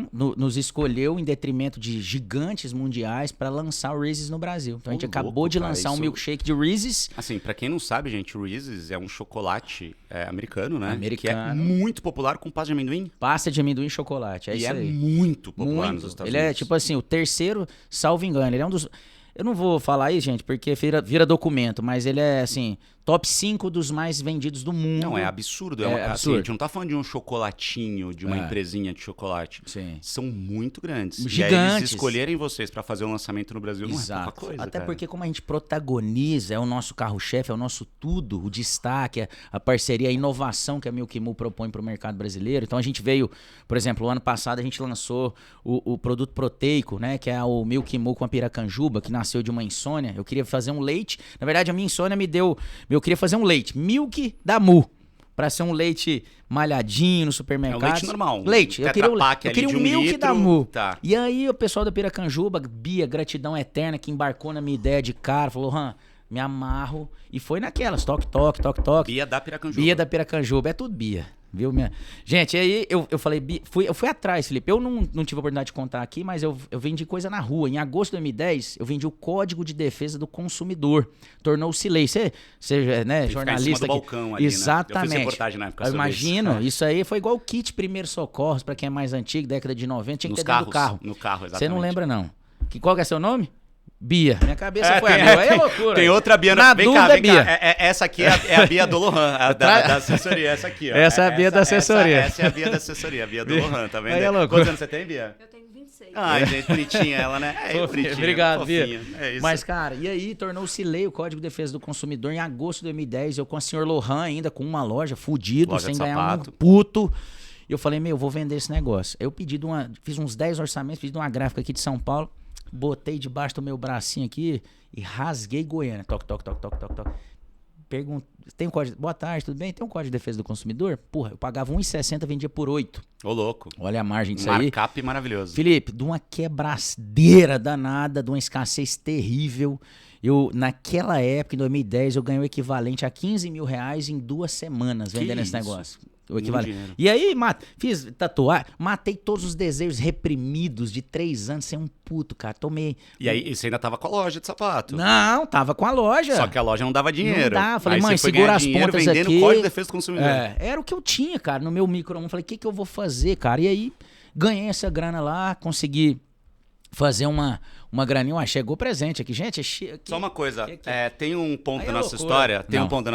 em detrimento de gigantes mundiais para lançar o Reese's no Brasil. Então a gente acabou de lançar um milkshake de Reese's. Assim, para quem não sabe, gente, o Reese's é um chocolate americano, né? Americano. Que é muito popular com pasta de amendoim. Pasta de amendoim e chocolate, é isso aí. Muito popular nos Estados Ele Unidos. é tipo assim, o terceiro, salvo engano, ele é um dos... Eu não vou falar aí, gente, porque vira documento, mas ele é assim, top 5 dos mais vendidos do mundo. Não, é absurdo. Absurdo. Assim, a gente não tá falando de um chocolatinho, de uma empresinha de chocolate. Sim. São muito grandes. Gigantes. E aí eles escolherem vocês para fazer um lançamento no Brasil não é pouca coisa, Até cara. porque como a gente protagoniza, é o nosso carro-chefe, é o nosso tudo, o destaque, a parceria, a inovação que a Milk Moo propõe para o mercado brasileiro. Então a gente veio, por exemplo, o ano passado a gente lançou o produto proteico, né, que é o Milk Moo com a piracanjuba, que nasceu de uma insônia. Eu queria fazer um leite. Na verdade, a minha insônia me deu... Eu queria fazer um leite, Milk da Mu, para ser um leite malhadinho no supermercado. É um leite normal. Leite. Eu queria um Milk litro, da Mu. Tá. E aí o pessoal da Piracanjuba, Bia, gratidão eterna, que embarcou na minha ideia de cara, falou, me amarro. E foi naquelas, toque. Bia da Piracanjuba. Bia da Piracanjuba, é tudo Bia. Viu? Gente, aí eu falei, eu fui atrás, Felipe. Eu não tive a oportunidade de contar aqui, mas eu vendi coisa na rua. Em agosto de 2010, eu vendi o Código de Defesa do Consumidor. Tornou-se lei. Você né, jornalista. Do balcão ali, exatamente. Né? Eu fiz reportagem na época. Eu imagino. Isso aí foi igual o kit Primeiros Socorros, pra quem é mais antigo, década de 90. Tinha que ter dentro do carro. No carro, exatamente. Você não lembra, não. Qual que é seu nome? Bia. Minha cabeça foi a Bia. Aí é loucura. Tem outra Bia. Vem cá. Essa aqui é a Bia do Lohan, da assessoria. Essa aqui, ó. Essa é a Bia da assessoria. Essa é a Bia da assessoria, a Bia do Lohan, tá vendo? Aí é loucura. Quantos anos você tem, Bia? Eu tenho 26. Ai, gente, bonitinha ela, né? Bonitinha. Obrigado, Bia. É isso. Mas, cara, e aí tornou-se lei o Código de Defesa do Consumidor em agosto de 2010. Eu com o senhor Lohan ainda, com uma loja, fudido, sem ganhar um puto. E eu falei, eu vou vender esse negócio. Eu fiz uns 10 orçamentos, pedi de uma gráfica aqui de São Paulo. Botei debaixo do meu bracinho aqui e rasguei Goiânia. Toque. Tem um código... Boa tarde, tudo bem? Tem um código de defesa do consumidor? Porra, eu pagava R$1,60, vendia por 8. Ô, louco. Olha a margem disso aí. Markup maravilhoso. Felipe, de uma quebradeira danada, de uma escassez terrível. Naquela época, em 2010, eu ganhei o equivalente a R$15 mil em 2 semanas vendendo esse negócio. O equivalente. E aí, fiz tatuagem, matei todos os desejos reprimidos de 3 anos sem um puto, cara. Tomei. E aí, você ainda tava com a loja de sapato? Não, tava com a loja. Só que a loja não dava dinheiro. Não dava. Falei, aí mãe, você segura as pontas vendendo aqui. Código de Defesa do Consumidor. Era o que eu tinha, cara, no meu micro. Falei, o que eu vou fazer, cara? E aí, ganhei essa grana lá, consegui fazer uma graninha. Chegou presente aqui. Gente, só uma coisa. Tem um ponto da nossa loucura.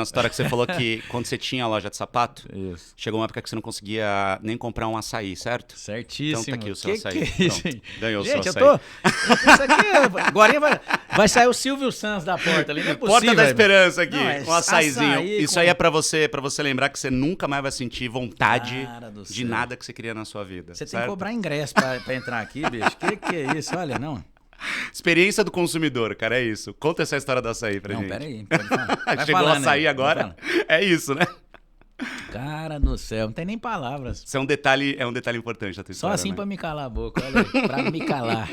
história que você falou que quando você tinha a loja de sapato, isso. Chegou uma época que você não conseguia nem comprar um açaí, certo? Certíssimo. Então tá aqui o seu açaí. Que é isso? Pronto, ganhou gente, o seu açaí. Isso aqui, agora vai sair o Silvio Santos da porta ali. Não é possível, Porta da Esperança aqui, não, um açaizinho. Açaí isso aí é pra você lembrar que você nunca mais vai sentir vontade de nada que você queria na sua vida. Você certo? tem que cobrar ingresso pra entrar aqui, bicho. Que é isso? Olha, não. Experiência do consumidor, cara, é isso. Conta essa história do açaí pra gente. Não, peraí. Pode falar. Chegou o açaí agora. É isso, né? Cara do céu, não tem nem palavras. Isso é um detalhe importante da tua história. Só assim, né? Pra me calar a boca, olha aí, pra me calar.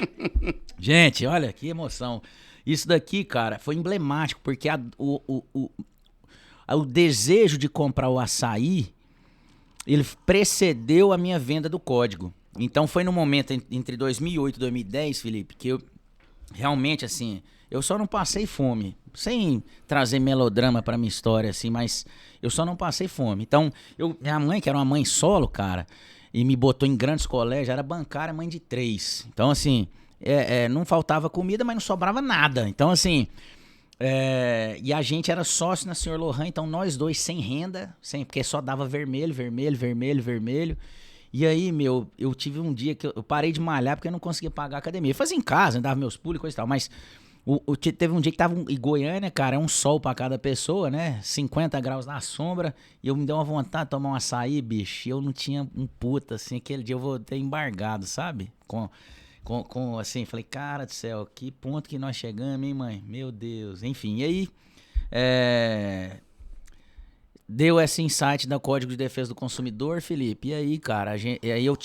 Gente, olha que emoção. Isso daqui, cara, foi emblemático, porque o desejo de comprar o açaí, ele precedeu a minha venda do código. Então foi no momento entre 2008 e 2010, Felipe, que eu realmente, assim, eu só não passei fome. Sem trazer melodrama pra minha história, assim, mas eu só não passei fome. Então, minha mãe, que era uma mãe solo, cara, e me botou em grandes colégios, era bancária, mãe de 3. Então, assim, não faltava comida, mas não sobrava nada. Então, assim, e a gente era sócio na Sr. Lohan, então nós dois sem renda, porque só dava vermelho. E aí, eu tive um dia que eu parei de malhar porque eu não conseguia pagar a academia. Eu fazia em casa, dava meus pulos e coisa e tal, mas teve um dia que tava em Goiânia, cara, um sol pra cada pessoa, né? 50 graus na sombra, e eu me dei uma vontade de tomar um açaí, bicho, e eu não tinha um puta, assim, aquele dia eu vou ter embargado, sabe? Assim, falei, cara do céu, que ponto que nós chegamos, hein, mãe? Meu Deus, enfim, e aí, deu esse insight da Código de Defesa do Consumidor, Felipe, e aí, cara, aí eu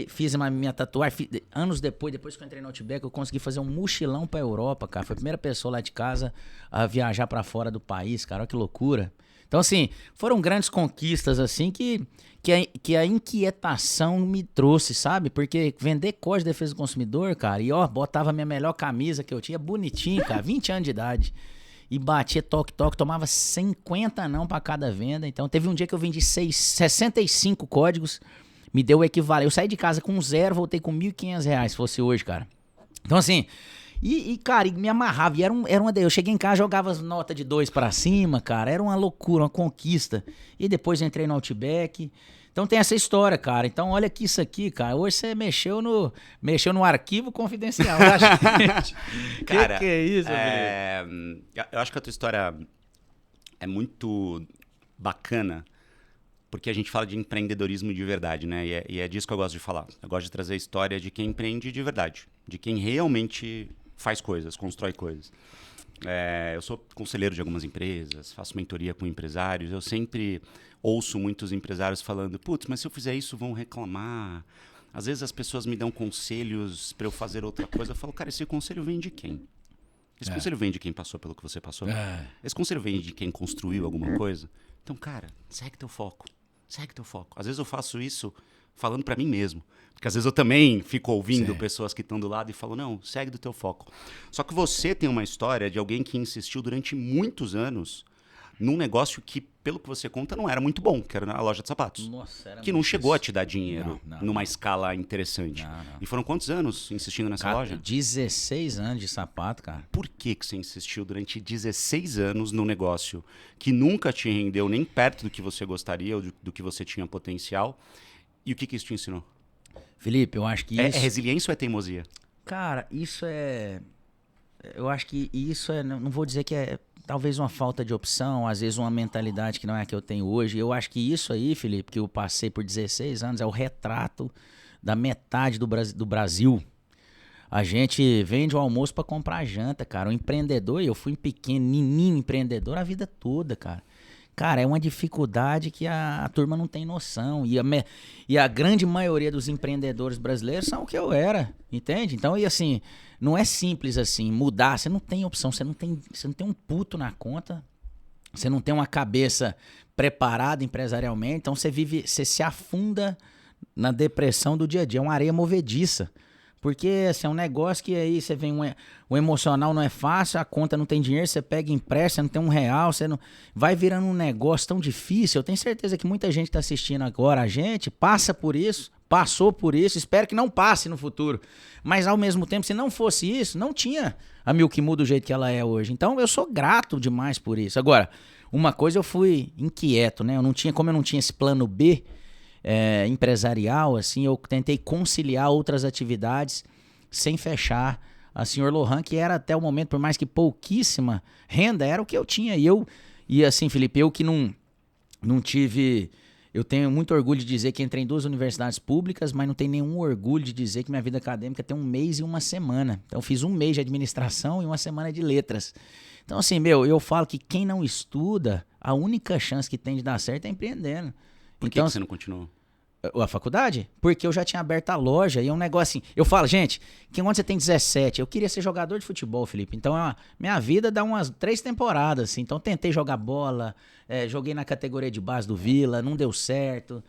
fiz minha tatuagem, anos depois que eu entrei no Outback, eu consegui fazer um mochilão pra Europa, cara, foi a primeira pessoa lá de casa a viajar pra fora do país, cara, olha que loucura. Então, assim, foram grandes conquistas, assim, que a inquietação me trouxe, sabe? Porque vender Código de Defesa do Consumidor, cara, e botava a minha melhor camisa que eu tinha, bonitinho, cara, 20 anos de idade. E batia toque, tomava 50 não pra cada venda. Então teve um dia que eu vendi 65 códigos, me deu o equivalente. Eu saí de casa com 0, voltei com R$1.500 se fosse hoje, cara. Então assim, Cara, me amarrava. E eu cheguei em casa, jogava as notas de 2 pra cima, cara. Era uma loucura, uma conquista. E depois entrei no Outback. Então tem essa história, cara. Então olha que isso aqui, cara. Hoje você mexeu no arquivo confidencial da gente. Cara, que é isso, eu acho que a tua história é muito bacana, porque a gente fala de empreendedorismo de verdade, né? E é disso que eu gosto de falar. Eu gosto de trazer a história de quem empreende de verdade, de quem realmente faz coisas, constrói coisas. Eu sou conselheiro de algumas empresas, faço mentoria com empresários. Eu sempre ouço muitos empresários falando: putz, mas se eu fizer isso vão reclamar. Às vezes as pessoas me dão conselhos para eu fazer outra coisa. Eu falo: cara, esse conselho vem de quem? Esse conselho vem de quem passou pelo que você passou? Esse conselho vem de quem construiu alguma coisa? Então, cara, segue teu foco. Segue teu foco. Às vezes eu faço isso falando para mim mesmo. Porque às vezes eu também fico ouvindo pessoas que estão do lado e falo: não, segue do teu foco. Só que você tem uma história de alguém que insistiu durante muitos anos num negócio que, pelo que você conta, não era muito bom, que era a loja de sapatos. Nossa, era que não chegou a te dar dinheiro não, numa escala interessante. Não. E foram quantos anos insistindo nessa loja? 16 anos de sapato, cara. Por que você insistiu durante 16 anos num negócio que nunca te rendeu nem perto do que você gostaria ou do que você tinha potencial? E o que isso te ensinou? Felipe, eu acho que isso... É resiliência ou é teimosia? Cara, isso é... Eu acho que isso é... Não vou dizer que é talvez uma falta de opção, às vezes uma mentalidade que não é a que eu tenho hoje. Eu acho que isso aí, Felipe, que eu passei por 16 anos, é o retrato da metade do Brasil. A gente vende o almoço para comprar janta, cara. O empreendedor, eu fui pequenininho empreendedor a vida toda, cara. Cara, é uma dificuldade que a turma não tem noção. E a grande maioria dos empreendedores brasileiros são o que eu era, entende? Então, e assim, não é simples assim, mudar. Você não tem opção, você não tem um puto na conta, você não tem uma cabeça preparada empresarialmente, então você se afunda na depressão do dia a dia. É uma areia movediça. Porque assim, é um negócio que aí você vem, o emocional não é fácil, a conta não tem dinheiro, você pega empréstimo, você não tem R$1, você não vai virando um negócio tão difícil. Eu tenho certeza que muita gente está assistindo agora, a gente passa por isso, passou por isso, espero que não passe no futuro. Mas ao mesmo tempo, se não fosse isso, não tinha a Milk Moo do jeito que ela é hoje. Então eu sou grato demais por isso. Agora, uma coisa eu fui inquieto, né? Como eu não tinha esse plano B, empresarial, assim, eu tentei conciliar outras atividades sem fechar a Sr. Lohan, que era até o momento, por mais que pouquíssima renda, era o que eu tinha. E assim, Felipe, eu que não tive... Eu tenho muito orgulho de dizer que entrei em 2 universidades públicas, mas não tenho nenhum orgulho de dizer que minha vida acadêmica tem 1 mês e 1 semana. Então eu fiz 1 mês de administração e 1 semana de letras. Então assim, eu falo que quem não estuda, a única chance que tem de dar certo é empreendendo. Por que você não continuou? A faculdade? Porque eu já tinha aberto a loja e é um negócio assim. Eu falo, gente, que quando você tem 17, eu queria ser jogador de futebol, Felipe. Então, minha vida dá umas 3 temporadas, assim. Então, tentei jogar bola, joguei na categoria de base do Vila, não deu certo.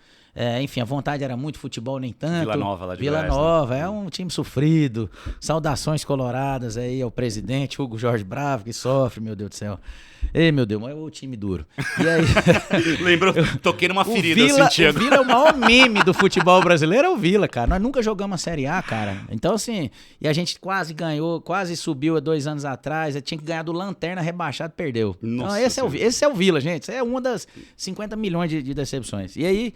Enfim, a vontade era muito futebol, nem tanto. Vila Nova lá de Vila Nova, é um time sofrido. Saudações coloradas aí ao presidente Hugo Jorge Bravo, que sofre, meu Deus do céu. Ei, meu Deus, mas é o time duro. E aí... Lembrou, toquei numa ferida, eu senti agora. O Vila é o maior meme do futebol brasileiro, é o Vila, cara. Nós nunca jogamos a Série A, cara. Então, assim, e a gente quase ganhou, quase subiu há 2 anos atrás, tinha que ganhar do Lanterna rebaixado, perdeu. Nossa, então, esse é o Vila, gente. Isso é uma das 50 milhões de decepções. E aí,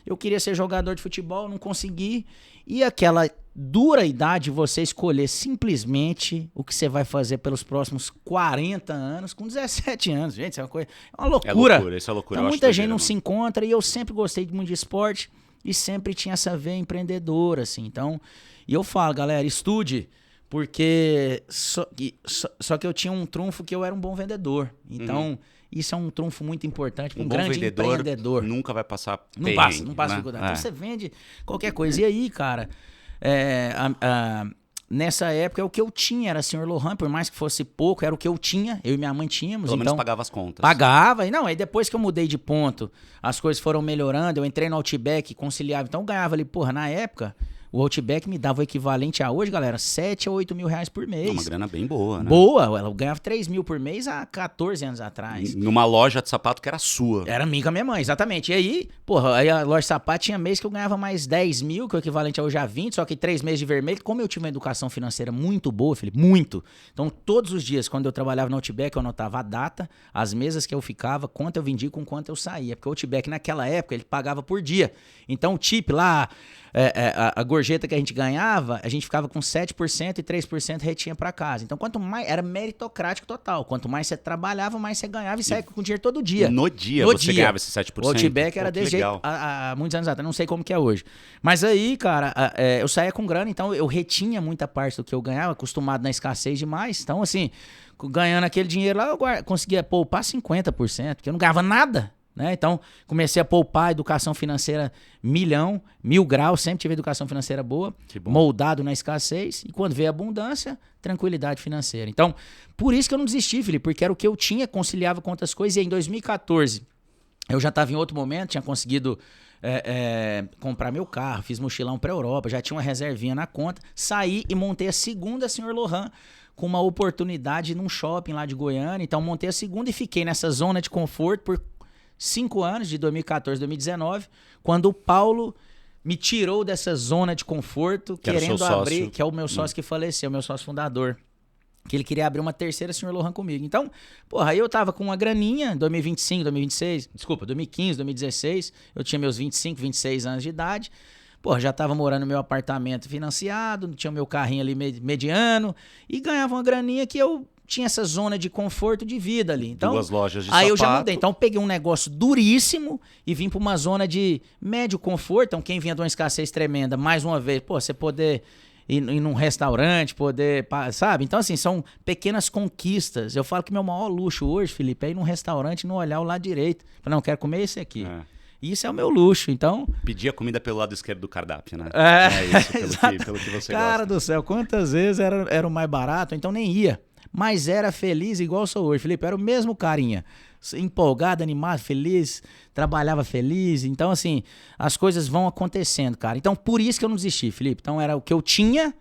eu queria ser jogador de futebol, não consegui. E aquela dura idade de você escolher simplesmente o que você vai fazer pelos próximos 40 anos, com 17 anos. Gente, isso é uma loucura. Isso é loucura. Então, muita gente não se encontra e eu sempre gostei muito de esporte e sempre tinha essa veia empreendedora, assim. Então, e eu falo, galera, estude, porque só que eu tinha um trunfo que eu era um bom vendedor. Então... Isso é um trunfo muito importante para um grande empreendedor. Nunca vai passar Não passa dificuldade. Então você vende qualquer coisa. E aí, cara, nessa época o que eu tinha era Sr. Lohan, por mais que fosse pouco, era o que eu tinha, eu e minha mãe tínhamos. Pelo então, menos pagava as contas. Pagava. E não, aí depois que eu mudei de ponto, as coisas foram melhorando, eu entrei no Outback, conciliava. Então eu ganhava ali, porra, na época, O Outback me dava o equivalente a hoje, galera, 7 a 8 mil reais por mês. Uma grana bem boa, né? Boa, ela ganhava 3 mil por mês há 14 anos atrás. Numa loja de sapato que era sua. Era minha com a minha mãe, exatamente. E aí, porra, aí a loja de sapato tinha mês que eu ganhava mais 10 mil, que é o equivalente a hoje a 20, só que 3 meses de vermelho. Como eu tive uma educação financeira muito boa, Felipe, muito. Então, todos os dias, quando eu trabalhava no Outback, eu anotava a data, as mesas que eu ficava, quanto eu vendia com quanto eu saía. Porque o Outback, naquela época, ele pagava por dia. Então, o tip lá, a gorjeta que a gente ganhava, a gente ficava com 7% e 3% retinha pra casa. Então, quanto mais, era meritocrático total. Quanto mais você trabalhava, mais você ganhava e saía com dinheiro todo dia. No dia você ganhava esse 7%? O Outback era desse jeito há muitos anos atrás, não sei como que é hoje. Mas aí, cara, eu saía com grana, então eu retinha muita parte do que eu ganhava, acostumado na escassez demais. Então, assim, ganhando aquele dinheiro lá, eu conseguia poupar 50%, porque eu não ganhava nada. Né? Então, comecei a poupar, educação financeira 1.000 graus, sempre tive educação financeira boa, moldado na escassez, e quando veio a abundância, tranquilidade financeira. Então, por isso que eu não desisti, Felipe, porque era o que eu tinha, conciliava com outras coisas, e em 2014, eu já estava em outro momento, tinha conseguido comprar meu carro, fiz mochilão para a Europa, já tinha uma reservinha na conta, saí e montei a segunda Senhor Lohan, com uma oportunidade num shopping lá de Goiânia, então montei a segunda e fiquei nessa zona de conforto por 5 anos, de 2014 a 2019, quando o Paulo me tirou dessa zona de conforto, querendo abrir, que é o meu sócio que faleceu, meu sócio fundador, que ele queria abrir uma terceira Senhor Lohan comigo. Então, porra, aí eu tava com uma graninha, 2025, 2026, desculpa, 2015, 2016, eu tinha meus 25, 26 anos de idade, porra, já tava morando no meu apartamento financiado, tinha o meu carrinho ali mediano, e ganhava uma graninha que eu tinha essa zona de conforto de vida ali. Então, 2 lojas de aí sapato. eu já mudei. Então, eu peguei um negócio duríssimo e vim para uma zona de médio conforto. Então, quem vinha de uma escassez tremenda, mais uma vez, pô, você poder ir num restaurante, poder, sabe? Então, assim, são pequenas conquistas. Eu falo que meu maior luxo hoje, Felipe, é ir num restaurante e não olhar o lado direito. Não, quero comer esse aqui. Isso é o meu luxo, então... Pedir a comida pelo lado esquerdo do cardápio, né? Isso, pelo que você Cara do céu, quantas vezes era o mais barato, então nem ia. Mas era feliz igual eu sou hoje, Felipe. Era o mesmo carinha. Empolgado, animado, feliz. Trabalhava feliz. Então, assim, as coisas vão acontecendo, cara. Então, por isso que eu não desisti, Felipe. Então, era o que eu tinha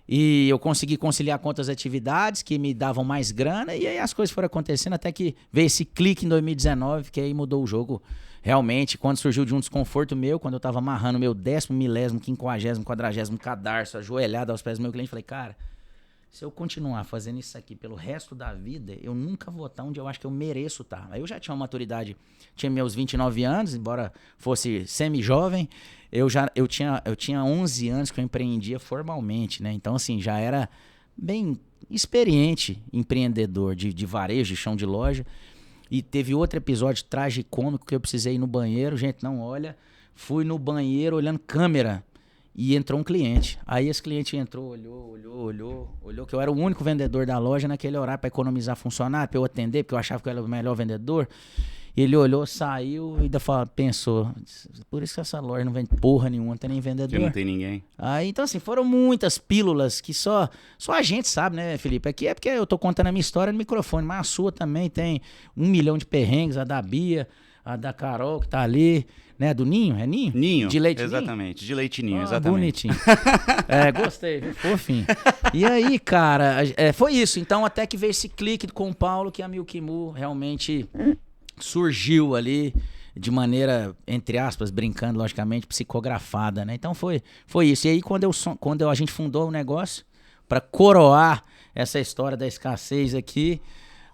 e eu consegui conciliar com outras atividades que me davam mais grana. E aí as coisas foram acontecendo até que veio esse clique em 2019, que aí mudou o jogo. Realmente, quando surgiu de um desconforto meu, quando eu tava amarrando meu 10º, milésimo, 50º, 40º cadarço, ajoelhado aos pés do meu cliente, falei, cara... Se eu continuar fazendo isso aqui pelo resto da vida, eu nunca vou estar onde eu acho que eu mereço estar. Aí eu já tinha uma maturidade, tinha meus 29 anos, embora fosse semi-jovem, eu tinha 11 anos que eu empreendia formalmente, né? Então, assim, já era bem experiente empreendedor de varejo, de chão de loja. E teve outro episódio tragicômico que eu precisei ir no banheiro. Gente, não olha, fui no banheiro olhando câmera. E entrou um cliente. Aí esse cliente entrou, olhou, que eu era o único vendedor da loja naquele horário para economizar funcionário, para eu atender, porque eu achava que eu era o melhor vendedor. Ele olhou, saiu e ainda pensou, por isso que essa loja não vende porra nenhuma, não tem nem vendedor. Que não tem ninguém. Aí, então assim, foram muitas pílulas que só a gente sabe, né, Felipe? Aqui é porque eu tô contando a minha história no microfone, mas a sua também tem 1 milhão de perrengues, a da Bia, a da Carol que tá ali, né, do Ninho, é Ninho? Ninho, de leite exatamente, Ninho? De leite Ninho, exatamente. Bonitinho. Gostei, viu? Fofinho. E aí, cara, foi isso. Então, até que veio esse clique com o Paulo, que a Milk Moo realmente surgiu ali de maneira, entre aspas, brincando, logicamente, psicografada, né? Então, foi isso. E aí, quando a gente fundou o negócio, para coroar essa história da escassez aqui,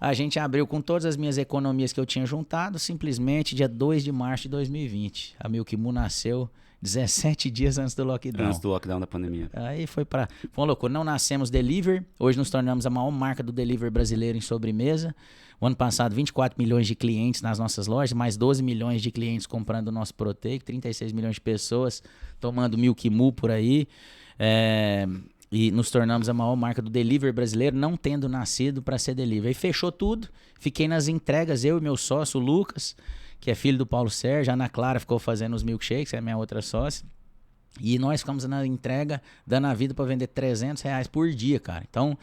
a gente abriu com todas as minhas economias que eu tinha juntado, simplesmente dia 2 de março de 2020. A Milk Moo nasceu 17 dias antes do lockdown. Antes do lockdown da pandemia. Aí foi uma loucura. Não nascemos delivery, hoje nos tornamos a maior marca do delivery brasileiro em sobremesa. O ano passado, 24 milhões de clientes nas nossas lojas, mais 12 milhões de clientes comprando o nosso Proteico, 36 milhões de pessoas tomando Milk Moo por aí. E nos tornamos a maior marca do delivery brasileiro, não tendo nascido para ser delivery. Aí fechou tudo, fiquei nas entregas, eu e meu sócio, o Lucas, que é filho do Paulo Sérgio, a Ana Clara ficou fazendo os milkshakes, é a minha outra sócia. E nós ficamos na entrega, dando a vida para vender R$300 por dia, cara. Então,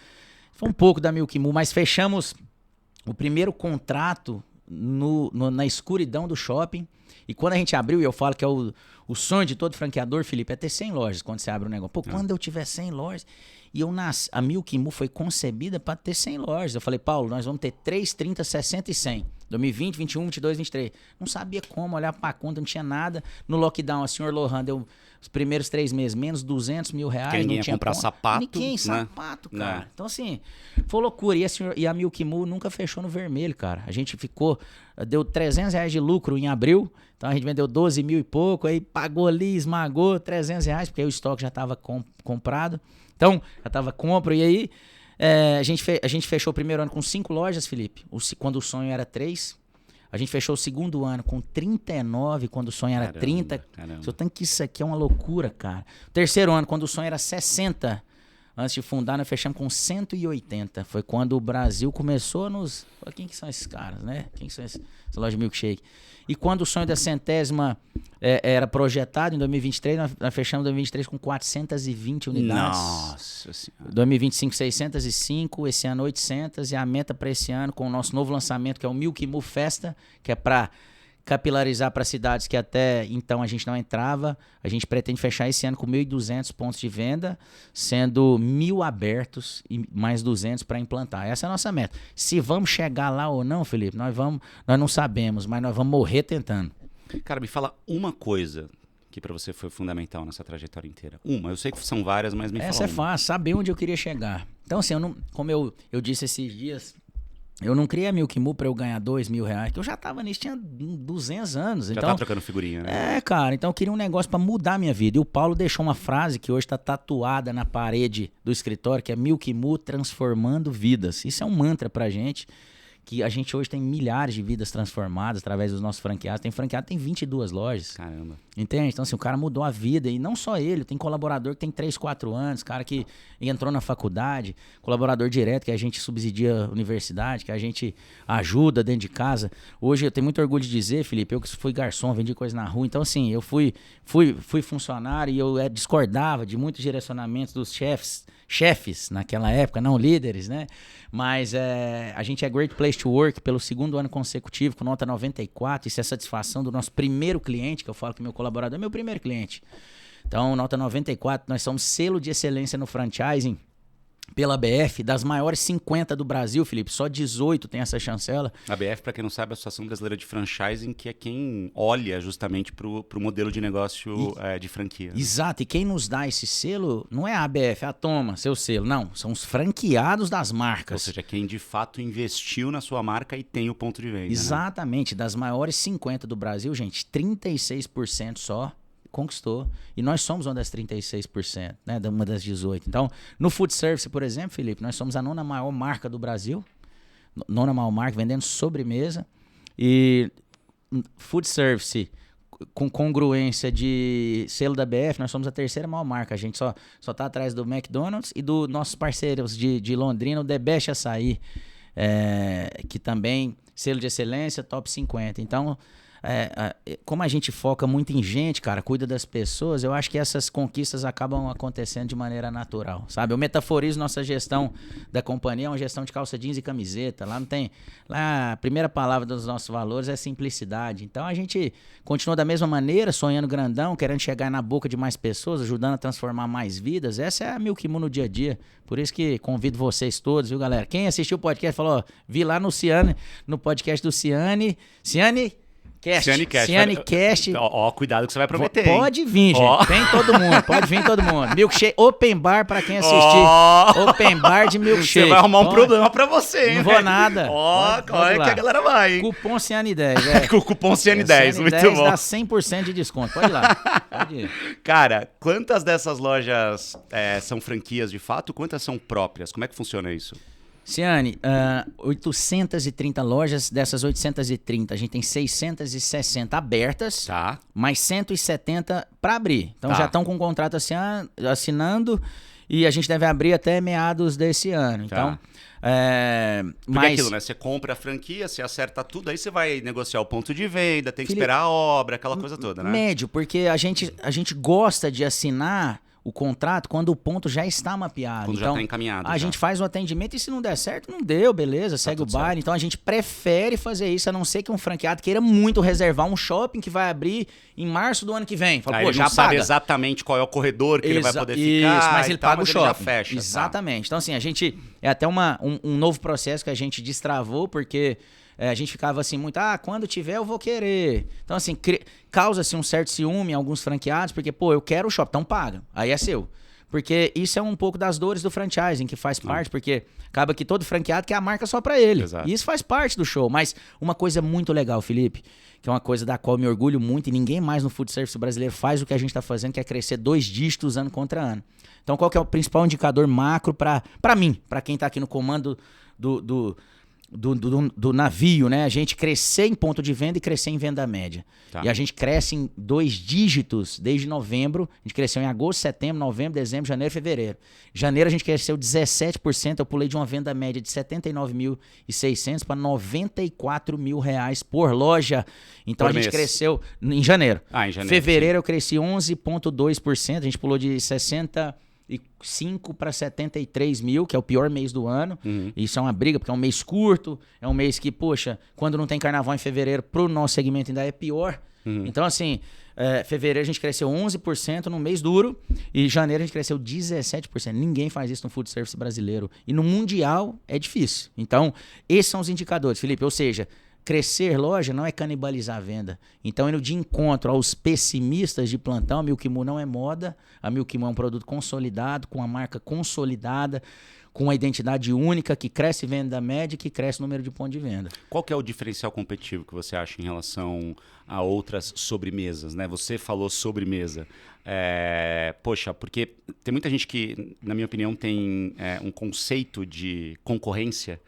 foi um pouco da Milk Moo, mas fechamos o primeiro contrato na escuridão do shopping. E quando a gente abriu, e eu falo que é o sonho de todo franqueador, Felipe, é ter 100 lojas quando você abre um negócio. Pô, quando eu tiver 100 lojas... E a Milk Moo foi concebida para ter 100 lojas. Eu falei, Paulo, nós vamos ter 3, 30, 60 e 100. 2020, 21, 22, 23. Não sabia como olhar para a conta, não tinha nada. No lockdown, a senhor Lohan deu os primeiros 3 meses menos 200 mil reais. Porque ninguém não ia tinha comprar sapato. Ninguém, né? sapato, cara. Então, assim, foi loucura. E a Milk Moo nunca fechou no vermelho, cara. A gente deu 300 reais de lucro em abril. Então, a gente vendeu 12 mil e pouco. Aí pagou ali, esmagou 300 reais, porque aí o estoque já estava comprado. Então, já estava compra. E aí, a gente fechou o primeiro ano com 5 lojas, Felipe. Quando o sonho era 3. A gente fechou o segundo ano com 39, quando o sonho era 30. Caramba. Eu tenho que isso aqui é uma loucura, cara. Terceiro ano, quando o sonho era 60. Antes de fundar, nós fechamos com 180. Foi quando o Brasil começou a nos... Quem que são esses caras, né? Quem que são essa loja de milkshake? E quando o sonho da 100ª era projetado, em 2023, nós fechamos 2023 com 420 unidades. Nossa Senhora. 2025, 605. Esse ano, 800. E a meta para esse ano, com o nosso novo lançamento, que é o Milk Moo Festa, que é para capilarizar para cidades que até então a gente não entrava. A gente pretende fechar esse ano com 1.200 pontos de venda, sendo 1.000 abertos e mais 200 para implantar. Essa é a nossa meta. Se vamos chegar lá ou não, Felipe, nós não sabemos, mas nós vamos morrer tentando. Cara, me fala uma coisa que para você foi fundamental nessa trajetória inteira. Eu sei que são várias, mas me fala Essa é fácil, saber onde eu queria chegar. Então, assim, como eu disse esses dias... Eu não criei a Milk Moo pra eu ganhar 2 mil reais, que eu já tava nisso, tinha 200 anos. Já então, tá trocando figurinha, né? Cara, então eu queria um negócio pra mudar a minha vida. E o Paulo deixou uma frase que hoje tá tatuada na parede do escritório, que é Milk Moo transformando vidas. Isso é um mantra pra gente, que a gente hoje tem milhares de vidas transformadas através dos nossos franqueados. Tem franqueado, tem 22 lojas. Caramba. Entende? Então, assim, o cara mudou a vida. E não só ele, tem colaborador que tem 3, 4 anos, cara que entrou na faculdade, colaborador direto que a gente subsidia a universidade, que a gente ajuda dentro de casa. Hoje eu tenho muito orgulho de dizer, Felipe, eu que fui garçom, vendi coisa na rua. Então, assim, eu fui funcionário e eu discordava de muitos direcionamentos dos chefes naquela época, não líderes, né? Mas a gente é Great Place to Work pelo 2º ano consecutivo, com nota 94. Isso é satisfação do nosso primeiro cliente, que eu falo que meu colaborador é meu primeiro cliente. Então, nota 94, nós somos selo de excelência no franchising pela ABF, das maiores 50 do Brasil, Felipe. Só 18 tem essa chancela. A ABF, para quem não sabe, é a Associação Brasileira de Franchising, que é quem olha justamente pro modelo de negócio de franquia. Exato, e quem nos dá esse selo não é a ABF, toma, seu selo. Não, são os franqueados das marcas. Ou seja, quem de fato investiu na sua marca e tem o ponto de venda. Exatamente, né? Das maiores 50 do Brasil, gente, 36% só conquistou. E nós somos uma das 36%, né? Uma das 18%. Então, no food service, por exemplo, Felipe, nós somos a 9ª maior marca do Brasil. 9ª maior marca, vendendo sobremesa. E food service, com congruência de selo da BF, nós somos a 3ª maior marca. A gente só tá atrás do McDonald's e dos nossos parceiros de Londrina, o The Best Açaí, que também, selo de excelência, top 50. Então, como a gente foca muito em gente, cara, cuida das pessoas, eu acho que essas conquistas acabam acontecendo de maneira natural, sabe? Eu metaforizo nossa gestão da companhia, é uma gestão de calça jeans e camiseta. Lá não tem... Lá a primeira palavra dos nossos valores é simplicidade. Então a gente continua da mesma maneira, sonhando grandão, querendo chegar na boca de mais pessoas, ajudando a transformar mais vidas. Essa é a Milk Moo no dia a dia. Por isso que convido vocês todos, viu, galera? Quem assistiu o podcast falou, ó, vi lá no podcast do Ciane. Ciane Cast. Ó, cuidado que você vai prometer. Pode vir, gente. Vem todo mundo. Pode vir todo mundo. Milkshake, open bar pra quem assistir. Open bar de milkshake. Você vai arrumar um problema pra você, hein? Não vou nada. Olha que a galera vai, hein? Cupom Ciane10. Com o cupom Ciane10, muito bom. Dá 100% de desconto. Pode ir lá. Pode ir. Cara, quantas dessas lojas são franquias de fato? Quantas são próprias? Como é que funciona isso? Ciane, 830 lojas, dessas 830, a gente tem 660 abertas, tá, mais 170 para abrir. Então já estão com o contrato assinando e a gente deve abrir até meados desse ano. Tá. Então, Porque é aquilo, né? Você compra a franquia, você acerta tudo, aí você vai negociar o ponto de venda, tem que esperar a obra, aquela coisa toda, né? Médio, porque a gente gosta de assinar o contrato quando o ponto já está mapeado. Quando então, já está encaminhado. A gente faz o atendimento e se não der certo, não deu, beleza, segue o baile. Certo. Então a gente prefere fazer isso, a não ser que um franqueado queira muito reservar um shopping que vai abrir em março do ano que vem. Fala, ele já não sabe exatamente qual é o corredor que ele vai poder ficar. Isso, mas ele paga o shopping. Ele já fecha. Exatamente. Então assim, a gente... É até um novo processo que a gente destravou, porque... a gente ficava assim muito, quando tiver eu vou querer. Então assim, causa-se um certo ciúme em alguns franqueados, porque, pô, eu quero o shopping, então paga, aí é seu. Porque isso é um pouco das dores do franchising, que faz parte, porque acaba que todo franqueado quer a marca só pra ele. Exato. E isso faz parte do show. Mas uma coisa muito legal, Felipe, que é uma coisa da qual eu me orgulho muito, e ninguém mais no food service brasileiro faz o que a gente tá fazendo, que é crescer 2 dígitos ano contra ano. Então qual que é o principal indicador macro pra mim, pra quem tá aqui no comando do navio, né? A gente crescer em ponto de venda e crescer em venda média. Tá. E a gente cresce em 2 dígitos desde novembro. A gente cresceu em agosto, setembro, novembro, dezembro, janeiro e fevereiro. Janeiro a gente cresceu 17%. Eu pulei de uma venda média de 79.600 para 94 mil reais por loja. Então a gente cresceu em janeiro. Em janeiro. Fevereiro eu cresci 11,2%. A gente pulou de 65 para 73 mil, que é o pior mês do ano. Isso é uma briga, porque é um mês curto, é um mês que, poxa, quando não tem carnaval em fevereiro, pro nosso segmento ainda é pior. Então, assim, fevereiro a gente cresceu 11% no mês duro e janeiro a gente cresceu 17%. Ninguém faz isso no food service brasileiro. E no mundial é difícil. Então, esses são os indicadores, Felipe. Ou seja, crescer loja não é canibalizar a venda. Então, indo de encontro aos pessimistas de plantão, a Milk Moo não é moda. A Milk Moo é um produto consolidado, com a marca consolidada, com uma identidade única, que cresce venda média e que cresce o número de pontos de venda. Qual que é o diferencial competitivo que você acha em relação a outras sobremesas, né? Você falou sobremesa. Poxa, porque tem muita gente que, na minha opinião, tem um conceito de concorrência